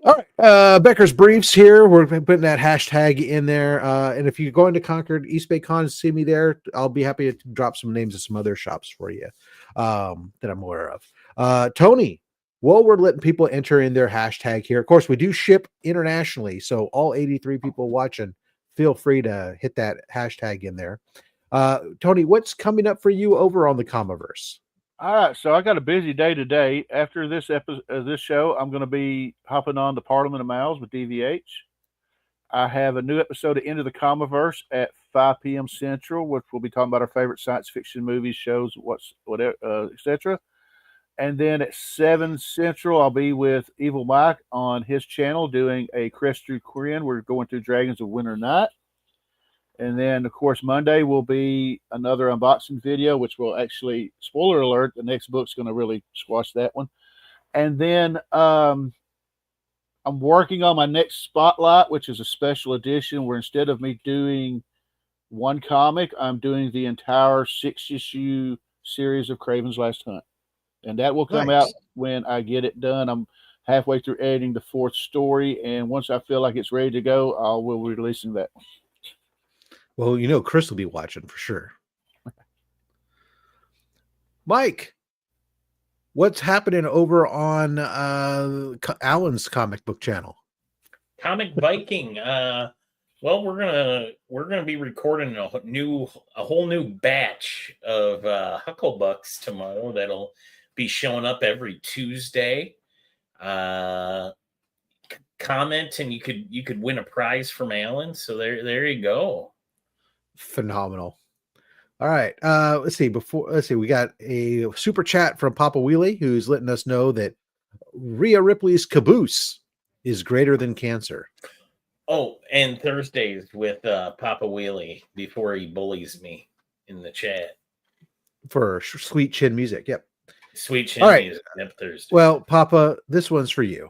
All right, Becker's Briefs here. We're putting that hashtag in there. And if you're going to Concord, East Bay Con, see me there. I'll be happy to drop some names of some other shops for you that I'm aware of. Tony, while we're letting people enter in their hashtag here, of course, we do ship internationally. So all 83 people watching, feel free to hit that hashtag in there. Tony, what's coming up for you over on the Comiverse? All right, so I got a busy day today. After this this show, I'm going to be hopping on to Parliament of Mouths with DVH. I have a new episode of Into the Comiverse at 5 p.m. Central, which we'll be talking about our favorite science fiction movies, shows, whatever, etc. And then at 7 Central, I'll be with Evil Mike on his channel doing a Crest Through Korean. We're going through Dragons of Winter Night. And then, of course, Monday will be another unboxing video, which will actually, spoiler alert, the next book's going to really squash that one. And then I'm working on my next Spotlight, which is a special edition where instead of me doing one comic, I'm doing the entire 6-issue series of Craven's Last Hunt. And that will come out when I get it done. I'm halfway through editing the 4th story, and once I feel like it's ready to go, I will be releasing that one. Well, Chris will be watching for sure. Mike, what's happening over on Alan's comic book channel? Comic Viking. Well, we're gonna be recording a whole new batch of Hucklebucks tomorrow. That'll be showing up every Tuesday. Comment and you could win a prize from Alan. So there you go. Phenomenal. All right. Let's see. We got a super chat from Papa Wheelie, who's letting us know that Rhea Ripley's caboose is greater than cancer. Oh, and Thursdays with Papa Wheelie before he bullies me in the chat. For Sweet Chin Music. Yep. Sweet Chin Music. Yep, Thursday. Well, Papa, this one's for you.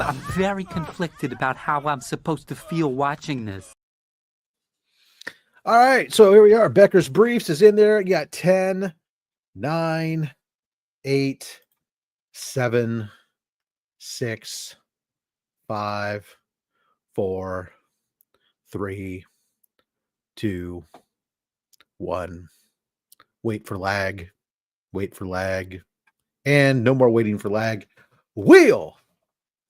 I'm very conflicted about how I'm supposed to feel watching this. All right, so here we are. Becker's Briefs is in there. You got 10, 9, 8, 7, 6, 5, 4, 3, 2, 1. Wait for lag. Wait for lag. And no more waiting for lag. Wheel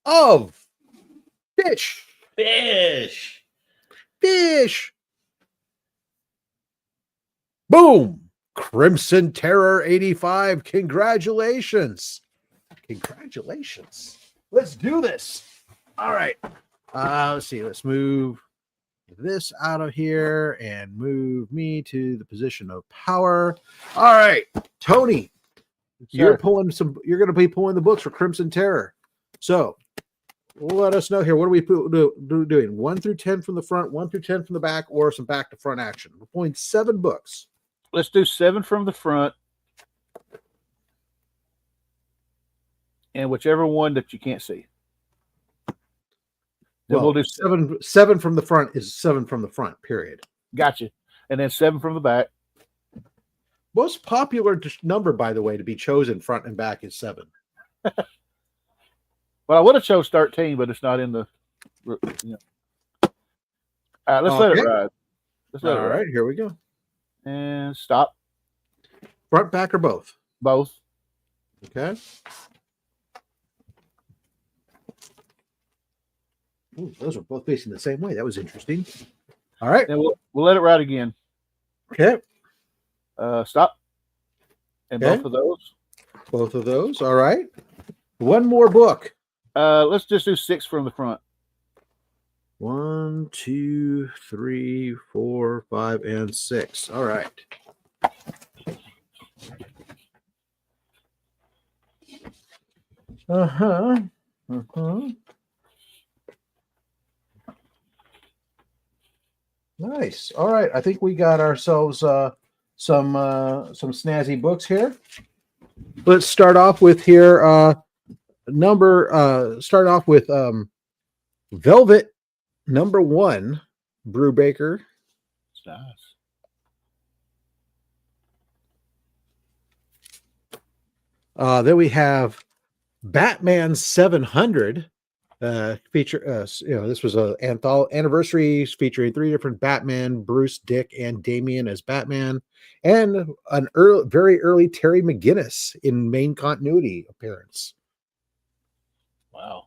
of Fish. Boom. Crimson Terror 85. Congratulations. Let's do this. All right. Let's see. Let's move this out of here and move me to the position of power. All right. Tony, you're going to be pulling the books for Crimson Terror. So let us know here. What are we doing? 1 through 10 from the front, 1 through 10 from the back, or some back to front action? We're pulling 7 books. let's do 7 from the front, and whichever one that you can't see. Then we'll do 7. 7 from the front is 7 from the front. Period. Gotcha. And then 7 from the back. Most popular number, by the way, to be chosen front and back is 7. Well, I would have chose 13, but it's not in the. You know. All right, let's let it ride. All right, here we go. And stop. Front, back, or both? Both. Okay. Ooh, those are both facing the same way. That was interesting. All right. And we'll let it ride again. Okay. Stop. And Okay. both of those. Both of those. All right. One more book. Let's just do 6 from the front. 1, 2, 3, 4, 5, and 6. All right. Uh-huh. Uh-huh. Nice. All right. I think we got ourselves some snazzy books here. Let's start off with here. Start off with Velvet #1, Brubaker. It's nice. Then we have Batman 700 feature. This was a anniversary featuring 3 different Batman: Bruce, Dick, and Damian as Batman, and an very early Terry McGinnis in main continuity appearance. Wow.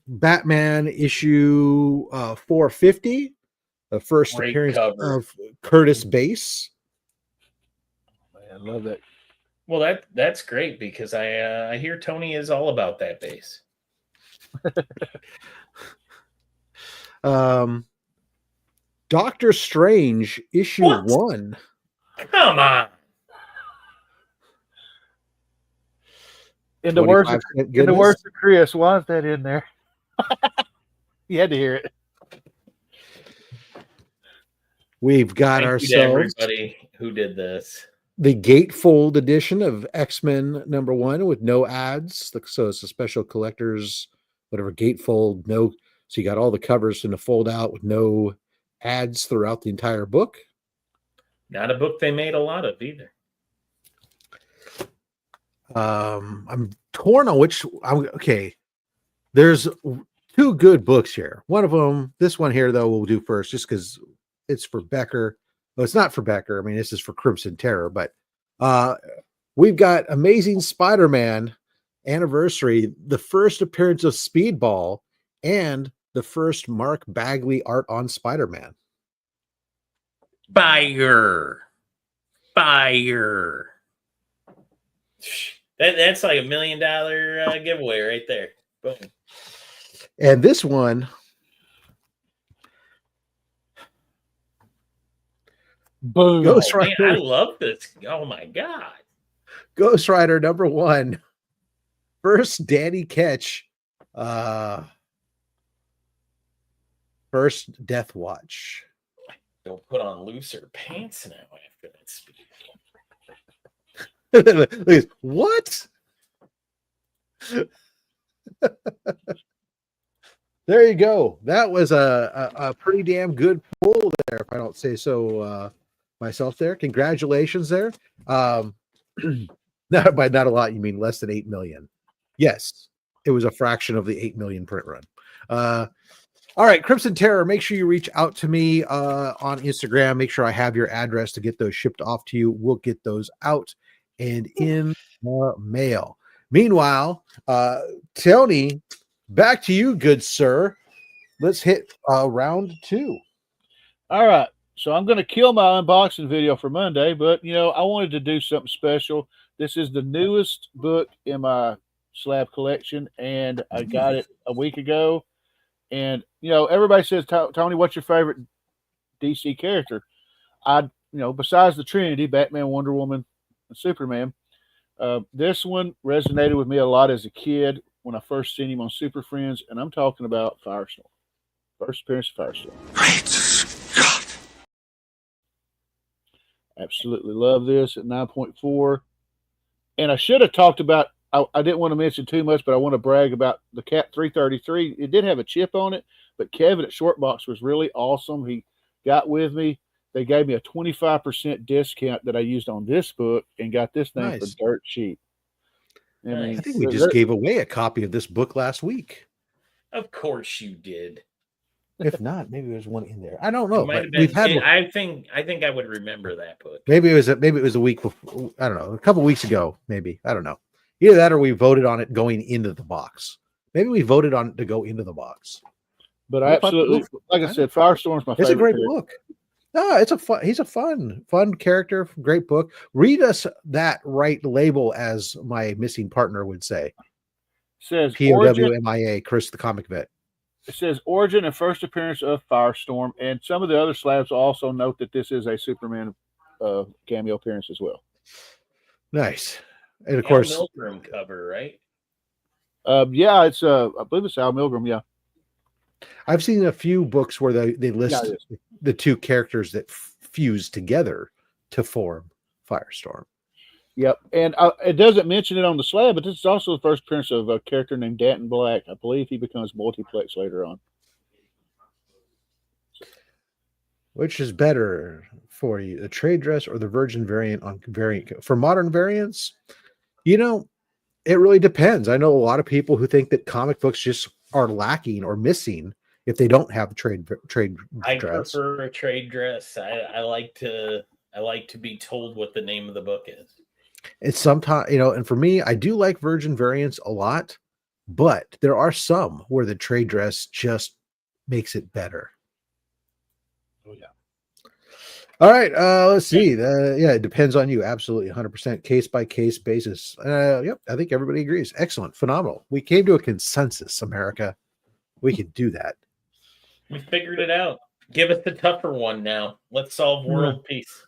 Batman issue 450, the first Great appearance cover. of Curtis Bass. Man, I love that. Well, that's great because I hear Tony is all about that bass. Doctor Strange issue What? 1. Come on. In the words of Chris, why is that in there? You had to hear it. We've got Thank you to ourselves everybody who did this. the gatefold edition of X-Men #1 with no ads. So it's a special collector's whatever gatefold. No, so you got all the covers in a fold out with no ads throughout the entire book. Not a book they made a lot of either. I'm torn on which. Okay, there's 2 good books here. One of them, this one here though, we'll do first, just because it's for Becker. Well, it's not for Becker. I mean, this is for Crimson Terror, but we've got Amazing Spider-Man Anniversary, the first appearance of Speedball, and the first Mark Bagley art on Spider-Man. Fire. That's like $1 million giveaway right there. Boom. And this one, Boom. Ghost Man, Rider. I love this. Oh my God. Ghost Rider #1, first Danny Ketch, first Death Watch. Don't put on looser pants now after that speed. What? There you go. That was a pretty damn good pull there, if I don't say so myself there. Congratulations there. Not by not a lot, you mean less than 8 million. Yes, it was a fraction of the 8 million print run. All right, Crimson Terror, make sure you reach out to me on Instagram. Make sure I have your address to get those shipped off to you. We'll get those out and in the mail. Meanwhile, Tony, back to you, good sir. Let's hit round 2. All right. So I'm going to kill my unboxing video for Monday, but, I wanted to do something special. This is the newest book in my slab collection, and I got it a week ago. And, everybody says, Tony, what's your favorite DC character? Besides the Trinity, Batman, Wonder Woman, and Superman, this one resonated with me a lot as a kid when I first seen him on Super Friends, and I'm talking about Firestorm. First appearance of Firestorm. Great Scott! Absolutely love this at 9.4. And I should have talked about, I didn't want to mention too much, but I want to brag about the Cat 333. It did have a chip on it, but Kevin at Shortbox was really awesome. He got with me. They gave me a 25% discount that I used on this book and got this thing for dirt cheap. I mean, I think we just gave away a copy of this book last week. Of course you did. If not, maybe there's one in there. I don't know. It might But have been, we've had one. I think I would remember that book. Maybe it was a week before. I don't know, a couple weeks ago. Maybe I don't know. Either that or we voted on it going into the box. Maybe we voted on it to go into the box. But I absolutely, like I said, Firestorm's my favorite. It's a great book. No, it's a fun. He's a fun character. Great book. Read us that right label, as my missing partner would say. It says POWMIA, Chris the Comic Vet. It says origin and first appearance of Firestorm, and some of the other slabs also note that this is a Superman cameo appearance as well. Nice, and of course, Milgram cover, right? Yeah, it's I believe it's Al Milgram. Yeah, I've seen a few books where they list the two characters that fuse together to form Firestorm. Yep, and it doesn't mention it on the slab, but this is also the first appearance of a character named Danton Black. I believe he becomes multiplex later on. Which is better for you, the trade dress or the virgin variant on variant? For modern variants, you know, it really depends. I know a lot of people who think that comic books just are lacking or missing if they don't have trade dress. I prefer a trade dress. I like to be told what the name of the book is. It's sometimes, you know, and for me, I do like virgin variants a lot, but there are some where the trade dress just makes it better. Oh yeah. All right, let's see. Yeah, it depends on you. Absolutely, 100% case by case basis. Yep, I think everybody agrees. Excellent, phenomenal. We came to a consensus, America. We can do that. We figured it out. Give us the tougher one now. Let's solve world peace.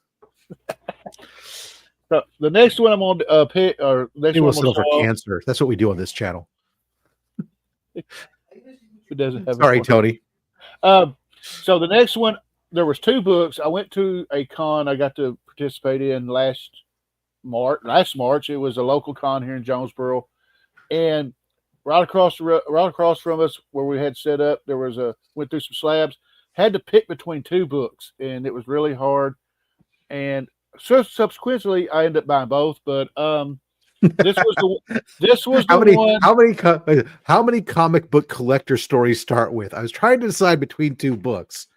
So the next one I'm on pick, or next one for cancer. That's what we do on this channel. Who doesn't have? Sorry, Tony. So the next one, there was two books. I went to a con I got to participate in last March. It was a local con here in Jonesboro, and right across from us where we had set up, there was went through some slabs. Had to pick between two books, and it was really hard. And so subsequently, I ended up buying both. But this was the one. How many comic book collector stories start with? I was trying to decide between two books,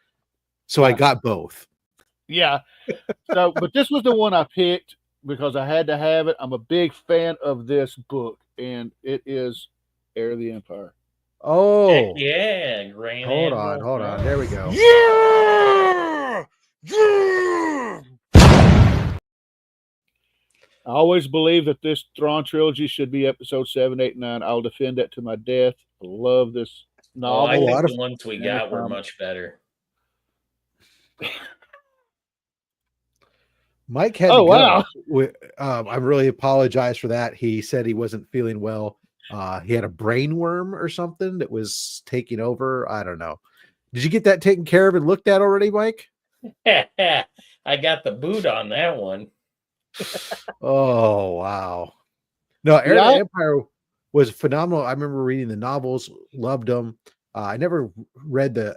so I got both. Yeah. So, but this was the one I picked because I had to have it. I'm a big fan of this book, and it is Heir of the Empire. Oh, heck yeah! Grand hold on. There we go. Yeah. I always believe that this Thrawn trilogy should be episode 7, 8, 9. I'll defend that to my death. I love this novel. I think the ones we got were much better. Mike had to go. I really apologize for that. He said he wasn't feeling well. He had a brain worm or something that was taking over. I don't know. Did you get that taken care of and looked at already, Mike? I got the boot on that one. Oh, wow. No, Heir of the Empire was phenomenal. I remember reading the novels, loved them. I never read the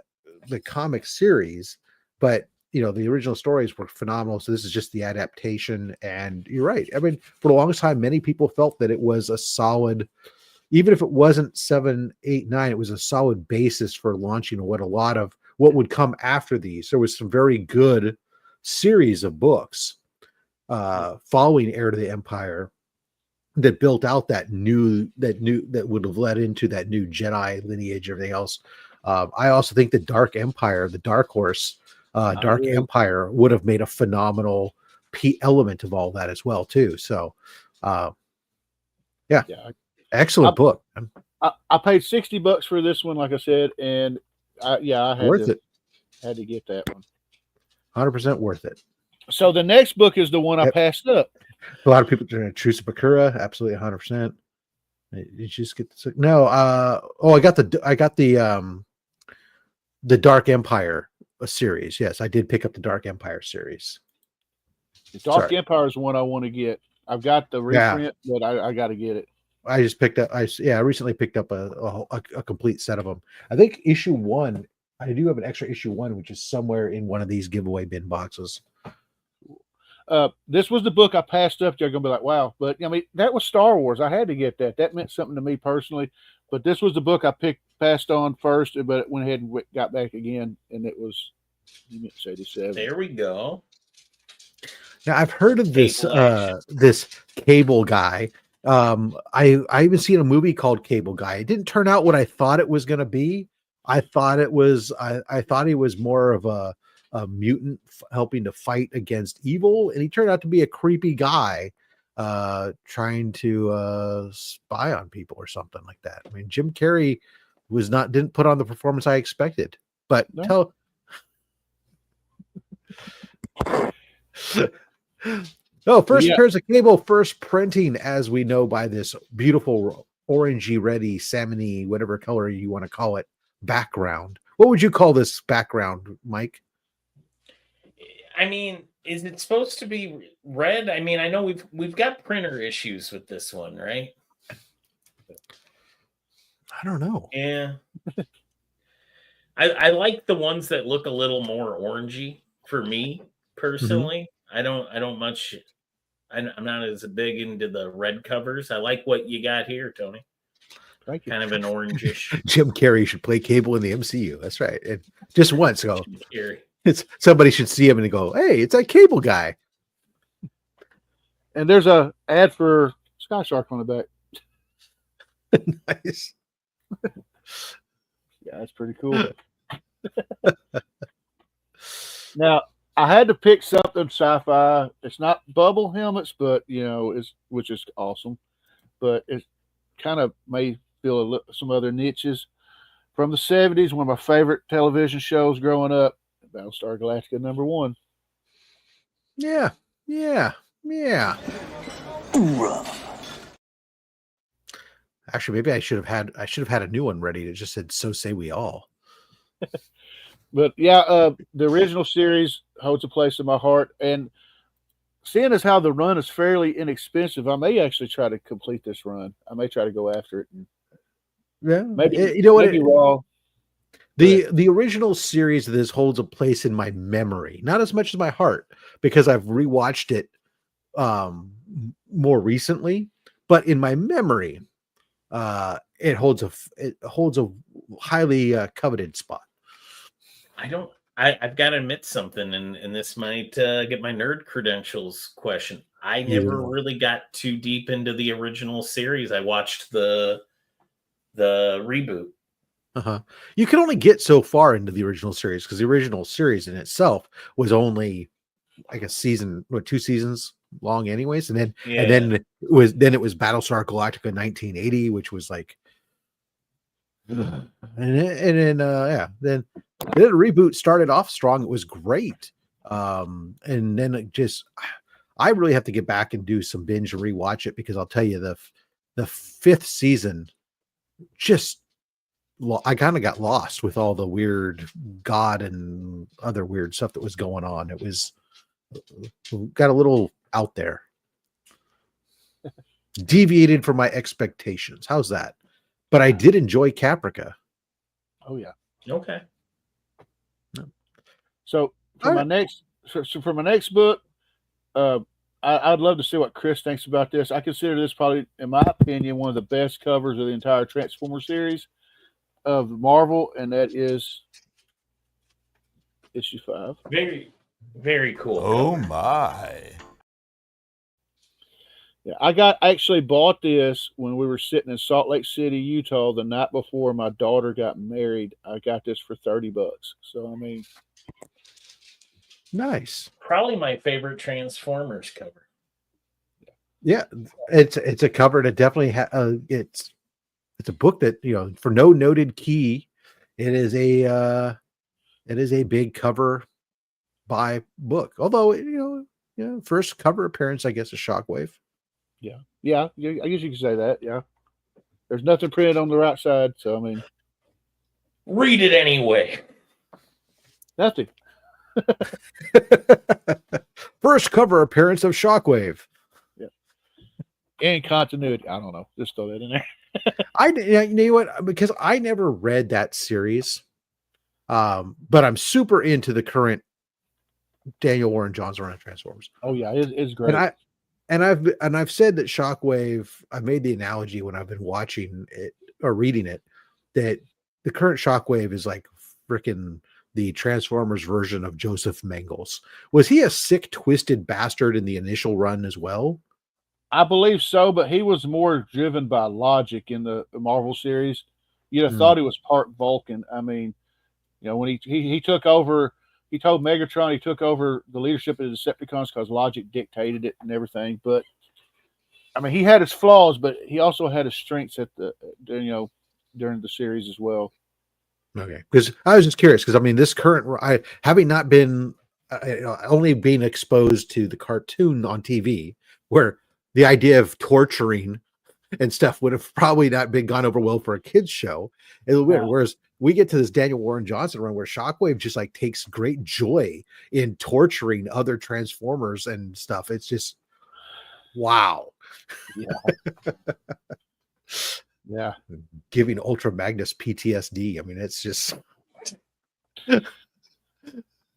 comic series, but you know, the original stories were phenomenal. So this is just the adaptation. And you're right. I mean, for the longest time, many people felt that it was a solid, even if it wasn't 7, 8, 9, it was a solid basis for launching what would come after these. There was some very good series of books following Heir to the Empire that built out that would have led into that new Jedi lineage, everything else. I also think the Dark Empire, the Dark Horse, Empire would have made a phenomenal element of all that as well too. So excellent book. I paid $60 for this one, like I said, and I had to get that one. 100% worth it. So the next book is the one I passed up. A lot of people doing Truce of Bakura, absolutely 100%. Did you just get this? No. I got the Dark Empire series. Yes, I did pick up the Dark Empire series. The Dark Sorry. Empire is the one I want to get. I've got the Yeah. reprint, but I got to get it. I just picked up. I recently picked up a complete set of them. I think issue 1. I do have an extra issue 1, which is somewhere in one of these giveaway bin boxes. This was the book I passed up. You're gonna be like, wow, but I mean that was Star Wars. I had to get that. That meant something to me personally. But this was the book I passed on first, but it went ahead and got back again, and it was 87. There we go. Now I've heard of this Cable action. this Cable Guy. I even seen a movie called Cable Guy. It didn't turn out what I thought it was going to be. I thought he was more of a mutant helping to fight against evil, and he turned out to be a creepy guy trying to spy on people or something like that. I mean, Jim Carrey didn't put on the performance I expected. But No. First appearance of Cable, first printing, as we know, by this beautiful orangey, reddy, salmony, whatever color you want to call it, background. What would you call this background, Mike? I mean, is it supposed to be red? I mean, I know we've got printer issues with this one, right? I don't know. Yeah. I like the ones that look a little more orangey for me personally. I'm not as big into the red covers. I like what you got here, Tony. Thank you. Kind of an orangish. Jim Carrey should play Cable in the MCU. That's right. And just once, go. Carrey. Somebody should see him and go, "Hey, it's that Cable Guy." And there's a ad for Sky Shark on the back. Nice. Yeah, that's pretty cool. Now, I had to pick something sci-fi. It's not bubble helmets, but which is awesome. But it kind of may fill some other niches from the 70s. One of my favorite television shows growing up, Battlestar Galactica #1. Yeah. Actually, maybe I should have had a new one ready that just said "So say we all." But yeah, the original series holds a place in my heart, and seeing as how the run is fairly inexpensive, I may actually try to complete this run. I may try to go after it. Yeah, Maybe you know what? maybe raw. The original series of this holds a place in my memory, not as much as my heart, because I've rewatched it more recently. But in my memory, it holds a highly coveted spot. I've got to admit something, and this might get my nerd credentials question. I never really got too deep into the original series. I watched the reboot. You can only get so far into the original series because the original series in itself was only, I guess, 2 seasons long, anyways. And then it was Battlestar Galactica 1980, which was like, then the reboot started off strong. It was great, and then it just, I really have to get back and do some binge and rewatch it, because I'll tell you the 5th season just. I kind of got lost with all the weird God and other weird stuff that was going on. It got a little out there, deviated from my expectations. How's that? But I did enjoy Caprica. Oh yeah. Okay. So for my next book, I'd love to see what Chris thinks about this. I consider this probably, in my opinion, one of the best covers of the entire Transformer series of Marvel, and that is issue 5. Very, very cool. Oh my. Yeah, I actually bought this when we were sitting in Salt Lake City, Utah, the night before my daughter got married. I got this for $30. So I mean, nice. Probably my favorite Transformers cover. Yeah, it's a cover that definitely it's a book that, for no noted key, it is a big cover by book. Although, first cover appearance, I guess, is Shockwave. Yeah, I guess you could say that. Yeah, there's nothing printed on the right side, so I mean, read it anyway. nothing. First cover appearance of Shockwave. In continuity. I don't know. Just throw that in there. You know what? Because I never read that series, but I'm super into the current Daniel Warren Johnson run of Transformers. Oh yeah, it's great. And I've said that Shockwave. I've made the analogy when I've been watching it or reading it that the current Shockwave is like freaking the Transformers version of Joseph Mengele. Was he a sick, twisted bastard in the initial run as well? I believe so, but he was more driven by logic in the Marvel series. You'd have thought he was part Vulcan. I mean, you know, when he took over, he told Megatron he took over the leadership of the Decepticons because logic dictated it and everything. But I mean, he had his flaws, but he also had his strengths during the series as well. Okay, because I was just curious because I mean, this current having not been only being exposed to the cartoon on TV, where the idea of torturing and stuff would have probably not been gone over well for a kids show. It's weird. Wow. Whereas we get to this Daniel Warren Johnson run where Shockwave just like takes great joy in torturing other Transformers and stuff. It's just wow. Yeah. Yeah. Giving Ultra Magnus PTSD. I mean, it's just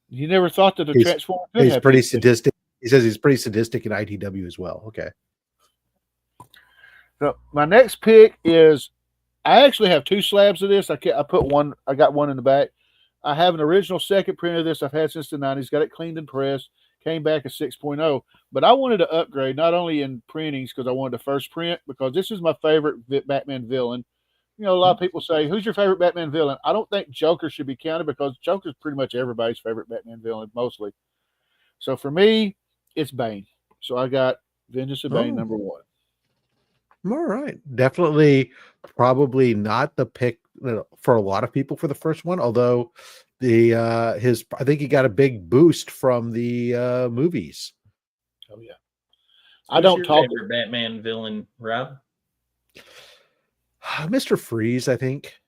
you never thought that the Transformer could he's have pretty PTSD. sadistic. He says he's pretty sadistic in ITW as well. Okay. So my next pick is I actually have two slabs of this. I put one. I got one in the back. I have an original second print of this I've had since the 90s. Got it cleaned and pressed. Came back a 6.0. But I wanted to upgrade not only in printings because I wanted the first print because this is my favorite Batman villain. You know, a lot of people say, "Who's your favorite Batman villain?" I don't think Joker should be counted because Joker's pretty much everybody's favorite Batman villain mostly. So for me, it's Bane. So I got Vengeance of Bane #1. All right. Definitely probably not the pick for a lot of people for the first one, although I think he got a big boost from the movies. Oh yeah. Who's your favorite Batman villain, Rob? Mr. Freeze, I think.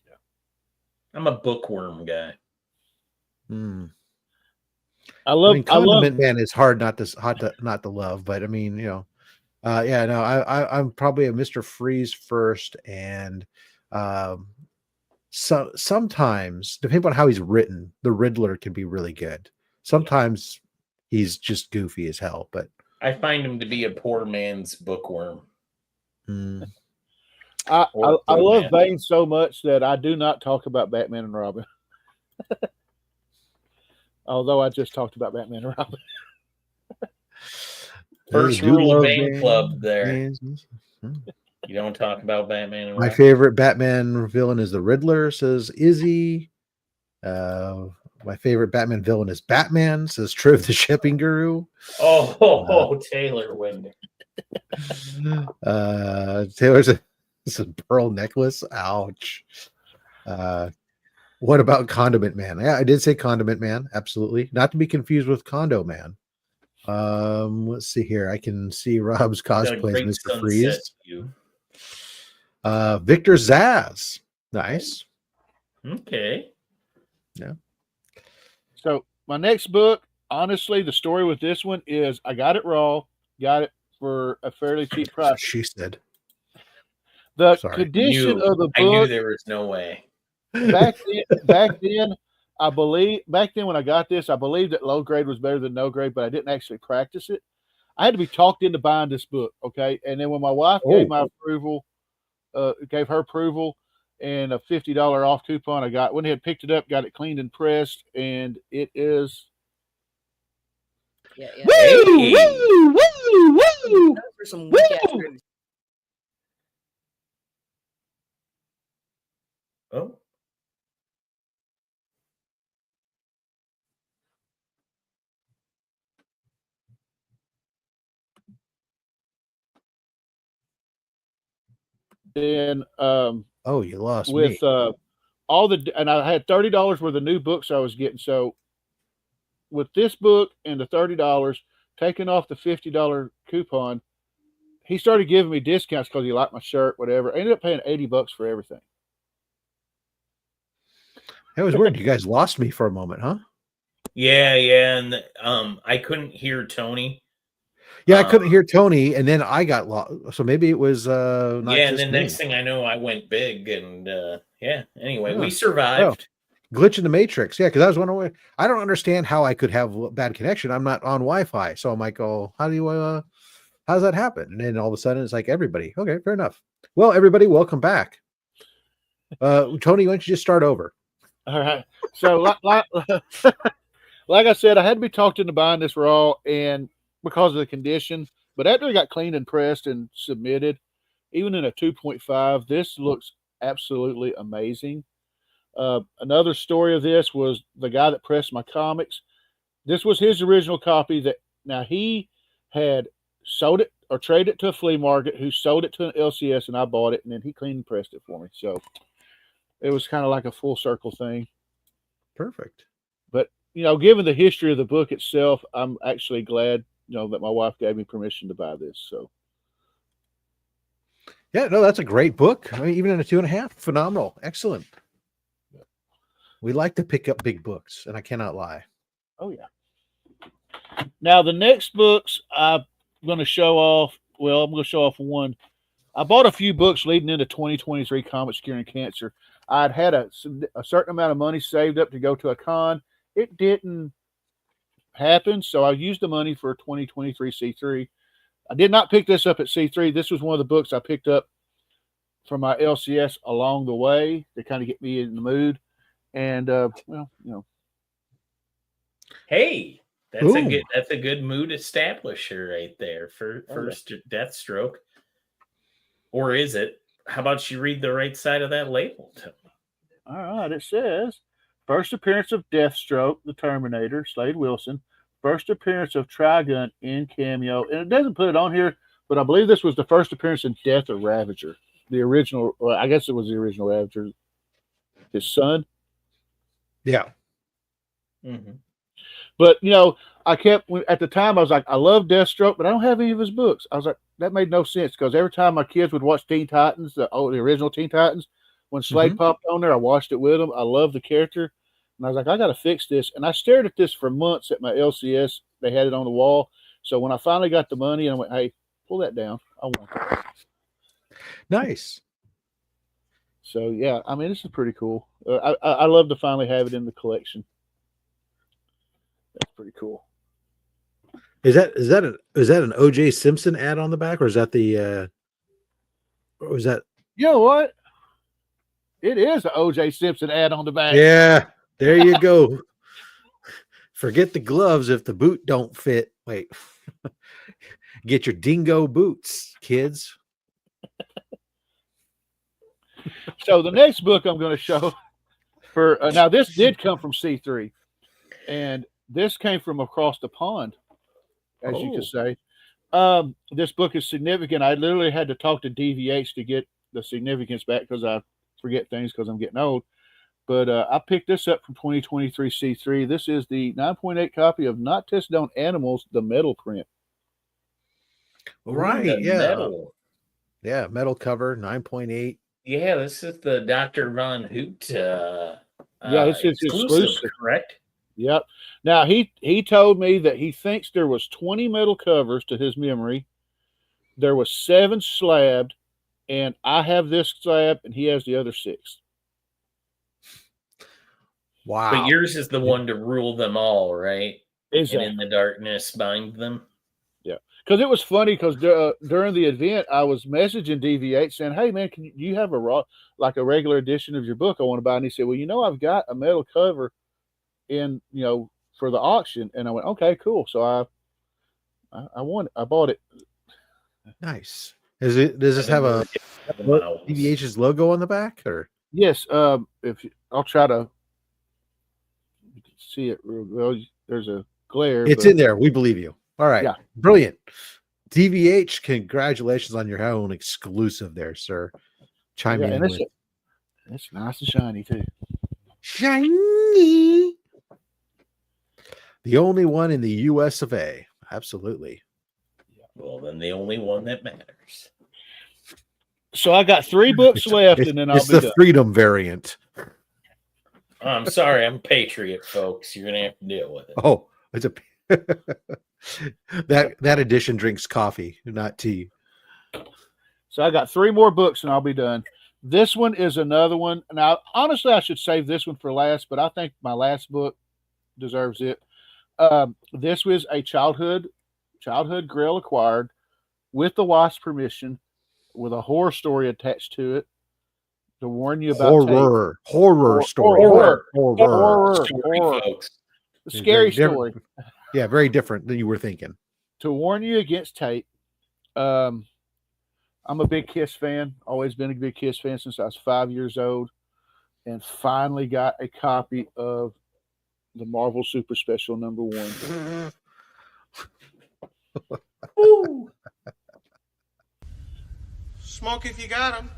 Yeah. I'm a bookworm guy. I love Condiment Man is hard not to love, but I mean, you know, I'm probably a Mr. Freeze first, and sometimes depending on how he's written, the Riddler can be really good. Sometimes he's just goofy as hell, but I find him to be a poor man's bookworm. I love Bane so much that I do not talk about Batman and Robin. Although I just talked about Batman and Robin. First rule of Bane Club there. You don't talk about Batman and Robin. My favorite Batman villain is the Riddler, says Izzy. My favorite Batman villain is Batman, says Triv the Shipping Guru. Taylor Winder. Taylor's a pearl necklace. Ouch. What about Condiment Man? Yeah, I did say Condiment Man. Absolutely. Not to be confused with Condo Man. Let's see here. I can see Rob's cosplay as Mr. Freeze. Victor Zaz. Nice. Okay. Yeah. So my next book, honestly, the story with this one is I got it raw, got it for a fairly cheap price. She said. The condition of the book. I knew there was no way. Back then, I believe when I got this, I believed that low grade was better than no grade, but I didn't actually practice it. I had to be talked into buying this book, okay? And then when my wife gave my approval, gave her approval and a $50 off coupon, I went ahead, picked it up, got it cleaned and pressed, and it is. Yeah. Woo! Woo! Woo! Woo! For some weak ass reviews. Oh. And you lost with me. and I had $30 worth of new books I was getting. So with this book and the $30, taking off the $50 coupon, he started giving me discounts because he liked my shirt, whatever. I ended up paying $80 for everything. It was weird. You guys lost me for a moment, huh? Yeah, and I couldn't hear Tony. Yeah, I couldn't hear Tony, and then I got lost. So maybe it was not Yeah, and just then me. next thing I know, I went big, and yeah. Anyway, Yeah. we survived. Glitch in the matrix. Yeah, because I was wondering, I don't understand how I could have bad connection. I'm not on Wi-Fi, so I'm like, oh, how does that happen? And then all of a sudden, it's like everybody. Okay, fair enough. Well, everybody, welcome back. Tony, why don't you just start over? All right. So, like I said, I had to be talked into buying this raw, and because of the condition. But after it got cleaned and pressed and submitted, even in a 2.5, this looks absolutely amazing. Another story of this was the guy that pressed my comics. This was his original copy. That now he had sold it or traded it to a flea market, who sold it to an LCS, and I bought it, and then he cleaned and pressed it for me. So it was kind of like a full circle thing. Perfect. But given the history of the book itself, I'm actually glad that my wife gave me permission to buy this. So yeah, no, that's a great book. I mean, even in a 2.5, phenomenal, excellent. We like to pick up big books, and I cannot lie. Oh yeah. Now the next books I'm going to show off. Well, I'm going to show off one. I bought a few books leading into 2023 Comics Curing Cancer. I'd had a certain amount of money saved up to go to a con. It didn't happen, so I used the money for 2023 C3. I did not pick this up at C3. This was one of the books I picked up from my LCS along the way to kind of get me in the mood. And Hey, that's a good mood establisher right there for first Deathstroke. Or is it? How about you read the right side of that label, Tony? All right, it says first appearance of Deathstroke, the Terminator, Slade Wilson. First appearance of Trigun in cameo, and it doesn't put it on here, but I believe this was the first appearance in Death of Ravager, the original. Well, I guess it was the original Ravager, his son. Yeah. Mm-hmm. But I kept at the time I was like, I love Deathstroke, but I don't have any of his books. I was like, that made no sense because every time my kids would watch Teen Titans, the original Teen Titans, when Slade popped on there, I watched it with them. I love the character. And I was like, I got to fix this. And I stared at this for months at my LCS. They had it on the wall. So when I finally got the money, and I went, hey, pull that down. I want that. Nice. So, yeah, I mean, this is pretty cool. I love to finally have it in the collection. That's pretty cool. Is that an O.J. Simpson ad on the back, or is that the or was that? You know what? It is an O.J. Simpson ad on the back. Yeah, there you go. Forget the gloves if the boot don't fit. Wait, get your dingo boots, kids. So the next book I'm going to show for now, this did come from C3, and this came from across the pond, as you could say. This book is significant. I literally had to talk to DVH to get the significance back because I forget things because I'm getting old. But I picked this up from 2023 C3. This is the 9.8 copy of Not Tested on Animals, the metal print. Right, yeah. Metal. Yeah, metal cover, 9.8. Yeah, this is the Dr. Von Hoot. Yeah, this is exclusive, correct? Yep. Now he told me that he thinks there was 20 metal covers to his memory. There was 7 slabbed, and I have this slab, and he has the other 6. Wow. But yours is the one to rule them all, right? Exactly. And in the darkness bind them. Yeah. Because it was funny because during the event, I was messaging DV8 saying, hey, man, can you have a regular edition of your book I want to buy? And he said, well, I've got a metal cover in, for the auction. And I went, okay, cool. So I bought it. Nice. Does this have a DVH's logo on the back, or? Yes. I'll try to see it real well. There's a glare. It's in there. We believe you. All right. Yeah. Brilliant. DVH, congratulations on your own exclusive there, sir. Chiming in with. It's nice and shiny too. Shiny. The only one in the US of A. Absolutely. Well, then the only one that matters. So I got 3 books left, and then I'll be the done. Freedom variant. I'm sorry, I'm a patriot, folks. You're gonna have to deal with it. Oh, it's a that edition drinks coffee, not tea. So I got 3 more books and I'll be done. This one is another one. Now, honestly, I should save this one for last, but I think my last book deserves it. This was a childhood grill acquired with the wife's permission, with a horror story attached to it to warn you about horror story. Horror. Story, folks. Scary story. Yeah, very different than you were thinking. To warn you against tape. I'm a big Kiss fan. Always been a big Kiss fan since I was 5 years old, and finally got a copy of the Marvel Super Special #1. Smoke if you got 'em.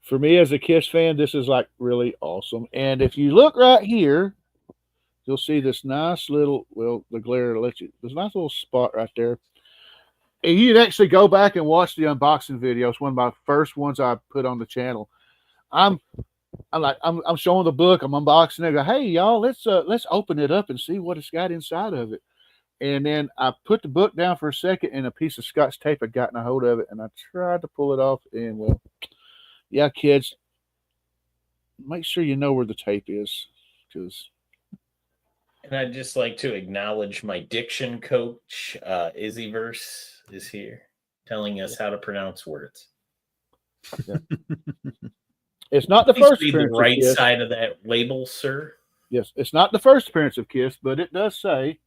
For me as a Kiss fan, this is like really awesome. And if you look right here, you'll see this nice little, well, the glare lets you, this nice little spot right there. And you'd actually go back and watch the unboxing video. It's one of my first ones I put on the channel. I'm showing the book, I'm unboxing it. I go, hey y'all, let's open it up and see what it's got inside of it. And then I put the book down for a second, and a piece of Scotch tape had gotten a hold of it, and I tried to pull it off. And well, yeah, kids, make sure you know where the tape is, because. And I'd just like to acknowledge my diction coach, Izzyverse, is here telling us how to pronounce words. Yeah. It's not the Please first read the appearance right of Kiss. side of that label, sir. Yes, it's not the first appearance of Kiss, but it does say,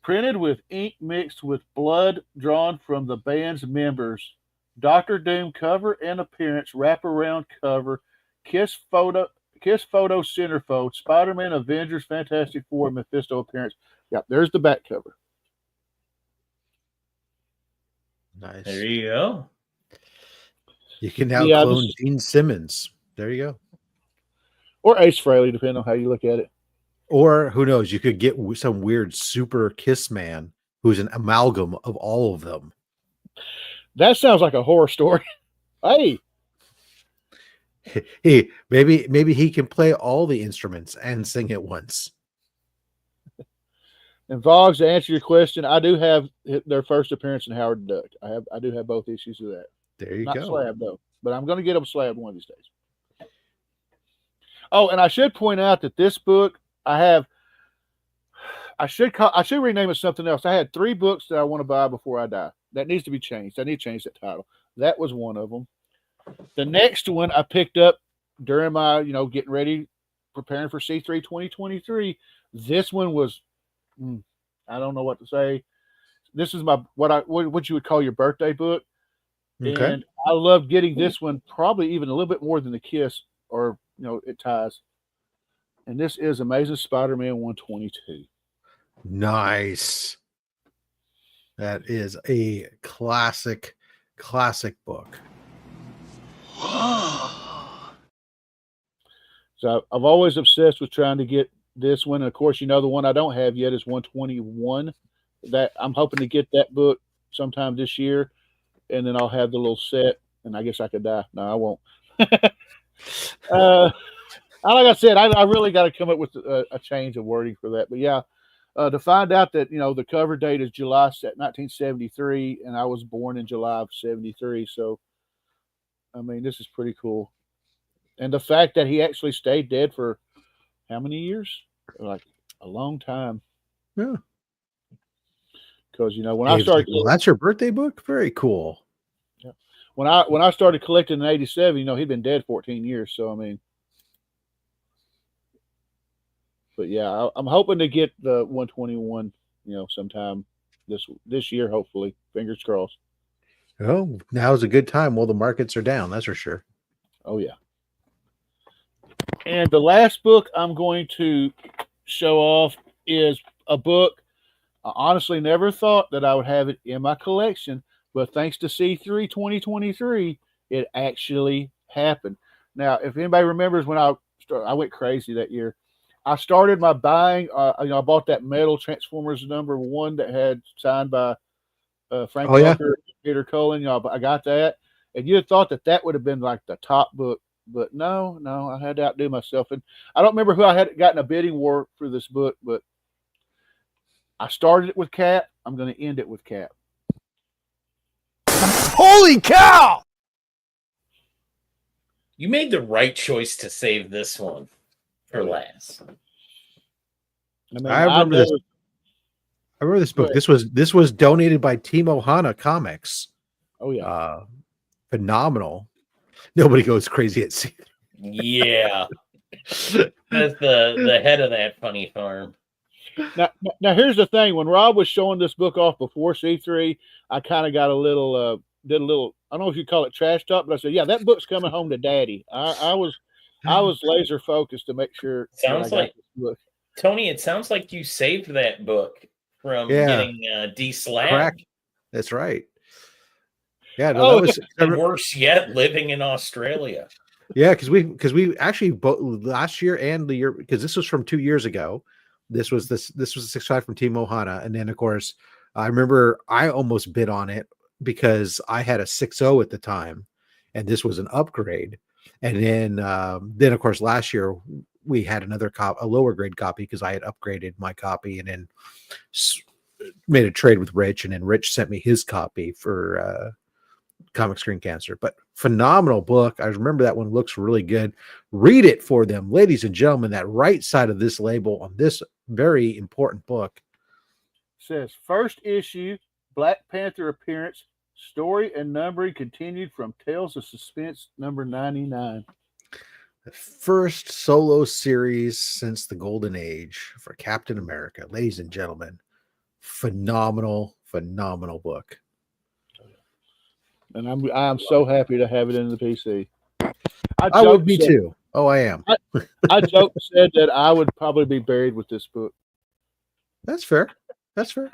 printed with ink mixed with blood drawn from the band's members. Dr. Doom cover and appearance, wraparound cover, Kiss photo centerfold, Spider-Man, Avengers, Fantastic Four, Mephisto appearance. Yeah, there's the back cover. Nice. There you go. You can now Yeah, clone this- Gene Simmons. There you go. Or Ace Frehley, depending on how you look at it. Or who knows? You could get some weird super Kiss man who's an amalgam of all of them. That sounds like a horror story. Hey, Hey, maybe he can play all the instruments and sing at once. and Vogs, to answer your question, I do have their first appearance in Howard the Duck. I do have both issues of that. There you Not go. Slab though, but I'm going to get them Slab one of these days. Oh, and I should point out that this book I should rename it something else. I had 3 books that I want to buy before I die. That needs to be changed. I need to change that title. That was one of them. The next one I picked up during my, getting ready, preparing for C3 2023. This one was, I don't know what to say. This is what you would call your birthday book. Okay. And I love getting this one probably even a little bit more than the Kiss, or it ties. And this is Amazing Spider-Man 122. Nice. That is a classic book. So I've always obsessed with trying to get this one. And of course, the one I don't have yet is 121. That I'm hoping to get that book sometime this year, and then I'll have the little set. And I guess I could die. No, I won't. Like I said, I really got to come up with a change of wording for that. But yeah, to find out that the cover date is July 1973, and I was born in July of 73. So, I mean, this is pretty cool. And the fact that he actually stayed dead for how many years? Like a long time. Yeah. Because when I started, well, that's your birthday book. Very cool. Yeah. When I started collecting in '87, he'd been dead 14 years. So I mean, but yeah, I'm hoping to get the 121, sometime this year, hopefully. Fingers crossed. Oh, now's a good time. Well, the markets are down. That's for sure. Oh yeah. And the last book I'm going to show off is a book I honestly never thought that I would have it in my collection, but thanks to C3 2023, it actually happened. Now, if anybody remembers when I went crazy that year, I started my buying. I bought that metal Transformers #1 that had signed by Frank Walker, Peter Cullen. I got that, And you'd have thought that would have been like the top book, but no, I had to outdo myself. And I don't remember who I had gotten a bidding war for this book, but I started it with Cap. I'm going to end it with Cap. Holy cow! You made the right choice to save this one for last. I mean, I remember this. I remember this book. This was donated by Team Ohana Comics. Oh yeah, phenomenal. Nobody goes crazy at sea. Yeah, that's the head of that funny farm. Now here's the thing. When Rob was showing this book off before C3, I kind of got a little, did a little. I don't know if you call it trash talk, but I said, "Yeah, that book's coming home to Daddy." I was laser focused to make sure. Sounds like book. Tony. It sounds like you saved that book from getting de-slabbed. That's right. Yeah, no, that was worse yet, living in Australia. Yeah, because we actually both last year and the year, because this was from 2 years ago. This was a 6.5 from Team Ohana, and then of course I remember I almost bid on it because I had a 6.0 at the time, and this was an upgrade. And then of course last year we had a lower grade copy because I had upgraded my copy, and then made a trade with Rich, and then Rich sent me his copy for Comic Screen Cancer. But phenomenal book. I remember that one looks really good. Read it for them, ladies and gentlemen. That right side of this label on this very important book says first issue, Black Panther appearance, story and numbering continued from Tales of Suspense number 99. The first solo series since the Golden Age for Captain America. Ladies and gentlemen, phenomenal book. And I'm so happy to have it in the PC. I would be too. Oh, I am. I joked said that I would probably be buried with this book. That's fair.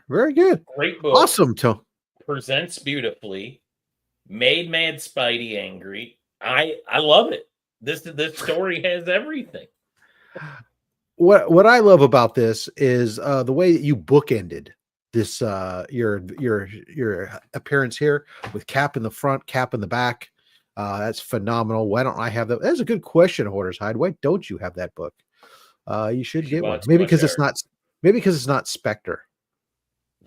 Very good. Great book. Awesome, Tom. Presents beautifully. Made Mad Spidey angry. I love it. This story has everything. What I love about this is the way that you bookended this your appearance here with Cap in the front, Cap in the back. That's phenomenal. Why don't I have that? That's a good question, Hoarders Hide. Why don't you have that book? You should get one. Maybe because it's not Spectre.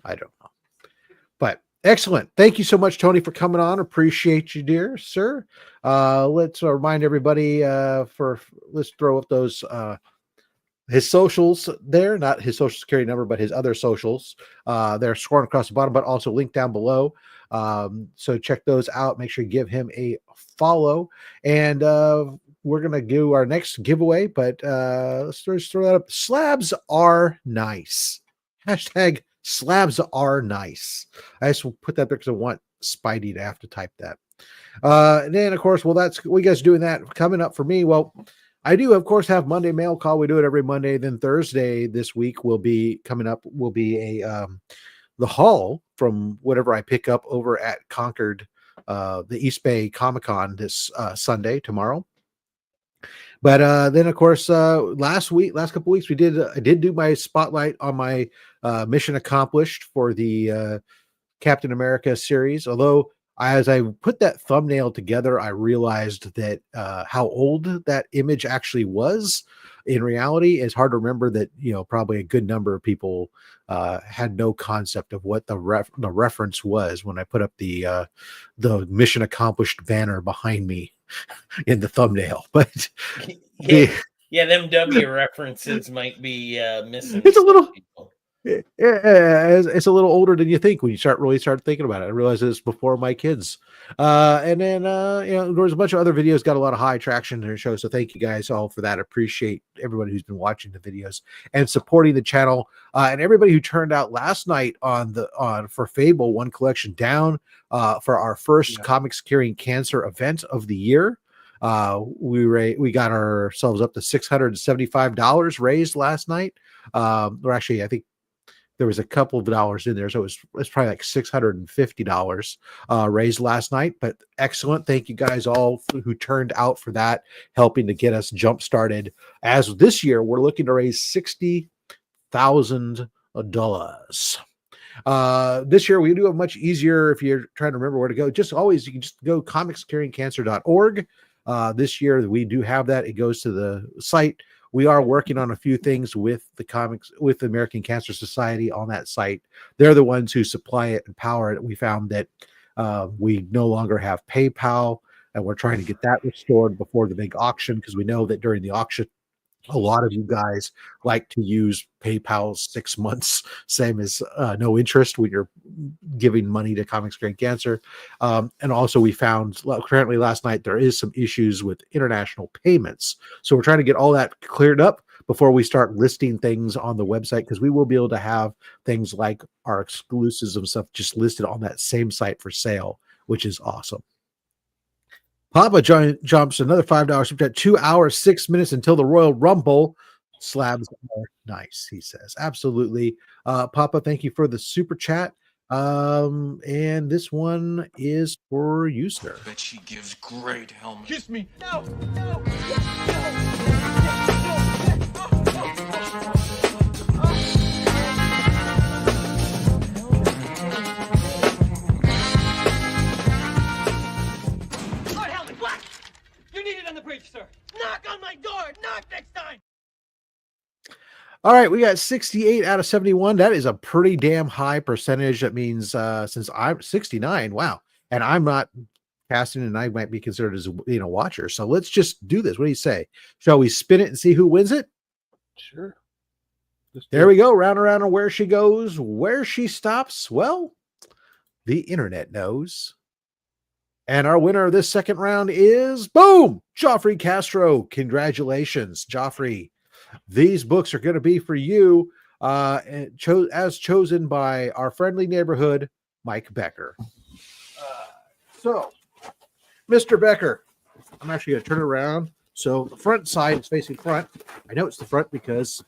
I don't know. But excellent. Thank you so much, Tony, for coming on. Appreciate you, dear sir. Let's remind everybody let's throw up those his socials there, not his social security number, but his other socials. They're scrolling across the bottom, but also linked down below. So check those out. Make sure you give him a follow. And we're going to do our next giveaway, but let's just throw that up. Slabs are nice. Hashtag slabs are nice. I just will put that there because I want Spidey to have to type that. And then, of course, that's what you guys are doing that. Coming up for me, well, I do, of course, have Monday mail call. We do it every Monday. Then Thursday this week will be coming up. Will be the haul from whatever I pick up over at Concord, the East Bay Comic Con this Sunday tomorrow. But then, of course, last couple weeks I did do my spotlight on my mission accomplished for the Captain America series. Although as I put that thumbnail together, I realized that how old that image actually was. In reality, it's hard to remember that, probably a good number of people had no concept of what the reference was when I put up the mission accomplished banner behind me in the thumbnail. But them W references might be missing. It's a little. It's a little older than you think when you start thinking about it. I realized it's before my kids. And then there was a bunch of other videos got a lot of high traction in their show. So thank you guys all for that. Appreciate everybody who's been watching the videos and supporting the channel. And everybody who turned out last night for Fable One Collection Down for our first Comics Curing Cancer event of the year. We got ourselves up to $675 raised last night. Or actually, I think there was a couple of dollars in there, so it's probably like $650 raised last night. But excellent, thank you guys all who turned out for that, helping to get us jump started. As this year, we're looking to raise $60,000. This year we do it much easier if you're trying to remember where to go. You can just go comicscuringcancer.org. This year we do have that. It goes to the site. We are working on a few things with the American Cancer Society on that site. They're the ones who supply it and power it. We found that we no longer have PayPal, and we're trying to get that restored before the big auction, because we know that during the auction, a lot of you guys like to use PayPal's 6 months, same as no interest when you're giving money to Comics Curing Cancer. And also we found currently last night, there is some issues with international payments. So we're trying to get all that cleared up before we start listing things on the website, because we will be able to have things like our exclusives and stuff just listed on that same site for sale, which is awesome. Papa jumps another $5 super chat. 2 hours, 6 minutes until the Royal Rumble. Slabs are nice, he says. Absolutely. Papa, thank you for the super chat. And this one is for you, sir. Bet she gives great helmet. Kiss me. No, no, no. On the bridge, sir. Knock on my door. Knock next time. All right, we got 68 out of 71. That is a pretty damn high percentage. That means since I'm 69, wow, and I'm not casting, and I might be considered as a watcher. So let's just do this. What do you say? Shall we spin it and see who wins it? Sure. There we go. Round and round, and where she goes, where she stops. Well, the internet knows. And our winner of this second round is, boom, Joffrey Castro. Congratulations, Joffrey. These books are going to be for you, as chosen by our friendly neighborhood, Mike Becker. So, Mr. Becker, I'm actually going to turn it around. So the front side is facing front. I know it's the front because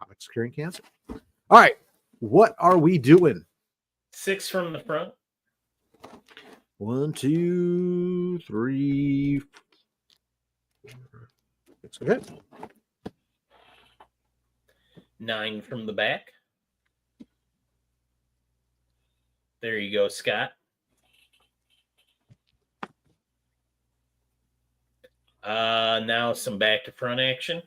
Comics Curing Cancer. All right, what are we doing? 6 from the front. 1, 2, 3. That's good. 9 from the back. There you go, Scott. Now some back to front action.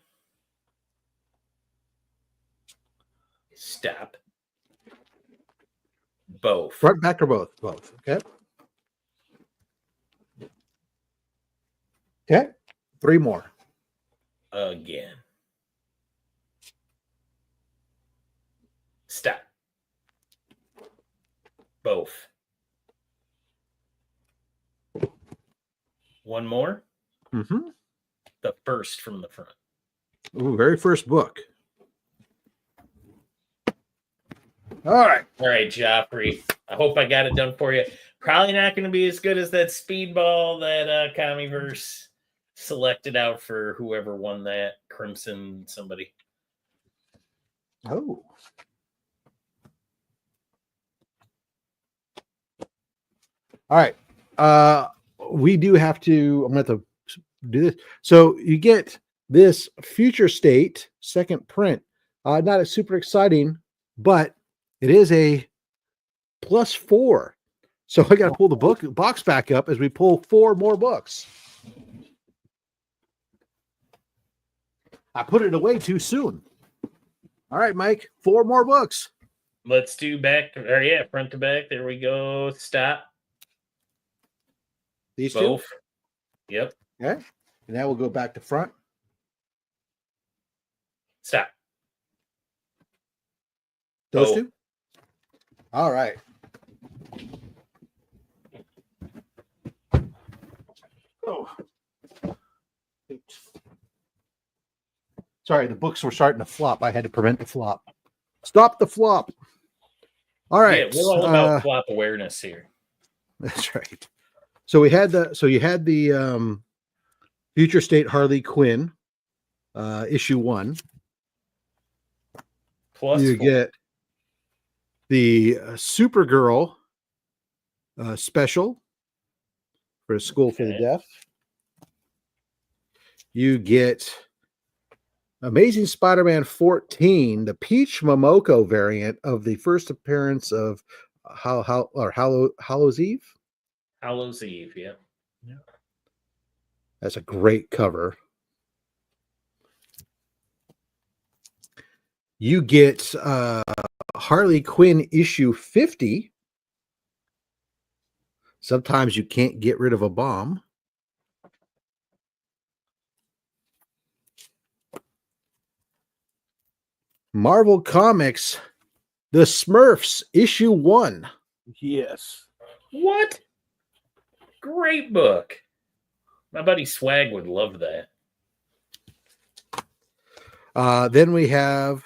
Stop. Both. Front, back, or both? Both. Okay. Okay. 3 more. Again. Stop. Both. 1 more. Mm-hmm. The first from the front. Ooh, very first book. All right. All right, Joffrey. I hope I got it done for you. Probably not going to be as good as that speedball that Comiverse selected out for whoever won that. Crimson somebody. Oh. All right. We do have to, I'm going to have to do this. So you get this Future State second print. Not as super exciting, but it is a +4. So I got to pull the box back up as we pull 4 more books. I put it away too soon. All right, Mike, 4 more books. Let's do front to back. There we go. Stop. These Both. 2? Yep. Okay. And now we'll go back to front. Stop. Those Both. 2? All right. Oh. Sorry, the books were starting to flop. I had to prevent the flop. Stop the flop. All right. Yeah, we're all about flop awareness here. That's right. So you had the Future State Harley Quinn issue 1. Plus you 4. get the Supergirl special for School for the Deaf. You get Amazing Spider-Man 14, the Peach Momoko variant of the first appearance of Hallows Eve. Hallows Eve, yeah. That's a great cover. You get Harley Quinn issue 50. Sometimes you can't get rid of a bomb. Marvel Comics, The Smurfs, issue 1. Yes. What? Great book. My buddy Swag would love that. Then we have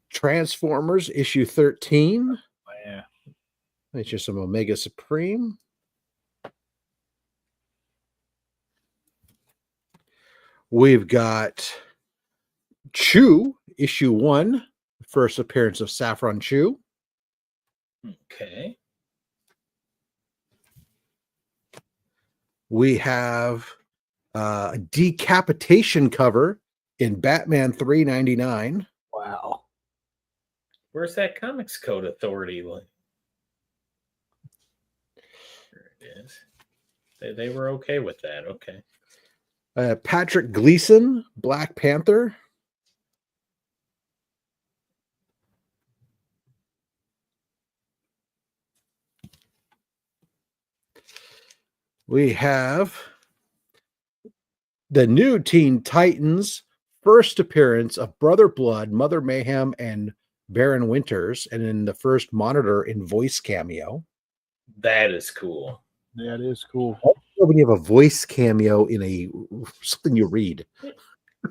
Transformers, issue 13. Yeah. It's just some Omega Supreme. We've got Chew, issue 1, first appearance of Saffron Chew. Okay. We have a decapitation cover in Batman 399. Wow. Where's that Comics Code Authority link? There it is. They were okay with that. Okay. Patrick Gleason, Black Panther. We have the new Teen Titans, first appearance of Brother Blood, Mother Mayhem, and Baron Winters, and in the first Monitor in voice cameo. That is cool. That is cool. When you have a voice cameo in something you read.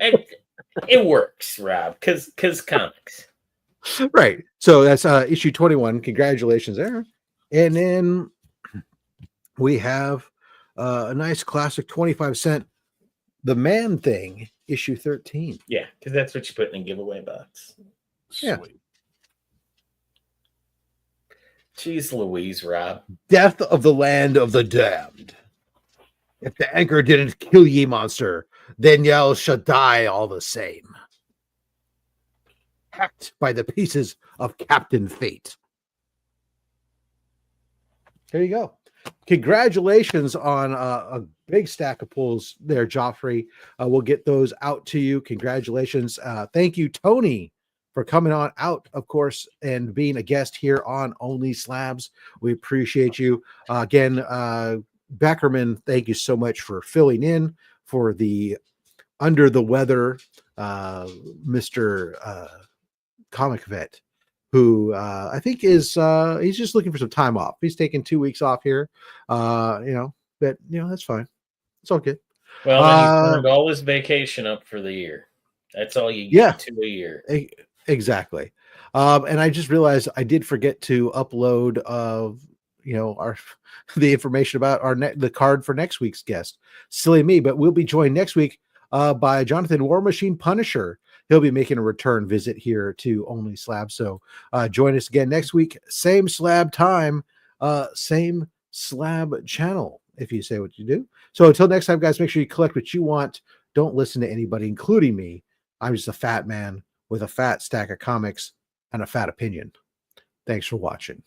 It works, Rob, because comics. Right. So that's issue 21. Congratulations there. And then we have a nice classic 25-cent The Man Thing, issue 13. Yeah, because that's what you put in a giveaway box. Yeah. Sweet. Jeez Louise, Rob. Death of the Land of the Damned. If the anchor didn't kill ye, monster, then y'all shall die all the same. Hacked by the pieces of Captain Fate. There you go. Congratulations on a big stack of pulls there, Joffrey. We'll get those out to you. Congratulations. Thank you, Tony, for coming on out, of course, and being a guest here on Only Slabs. We appreciate you. Again, Beckerman, thank you so much for filling in for the under the weather Mr. Comic Vet, who I think is he's just looking for some time off. He's taking 2 weeks off here. But that's fine. It's all good. Well, then he turned all his vacation up for the year. That's all you get to a year. Exactly. And I just realized I did forget to upload the information about the card for next week's guest. Silly me, but we'll be joined next week by Jonathan War Machine Punisher. He'll be making a return visit here to Only Slab. So join us again next week. Same slab time, same slab channel, if you say what you do. So until next time, guys, make sure you collect what you want. Don't listen to anybody, including me. I'm just a fat man with a fat stack of comics and a fat opinion. Thanks for watching.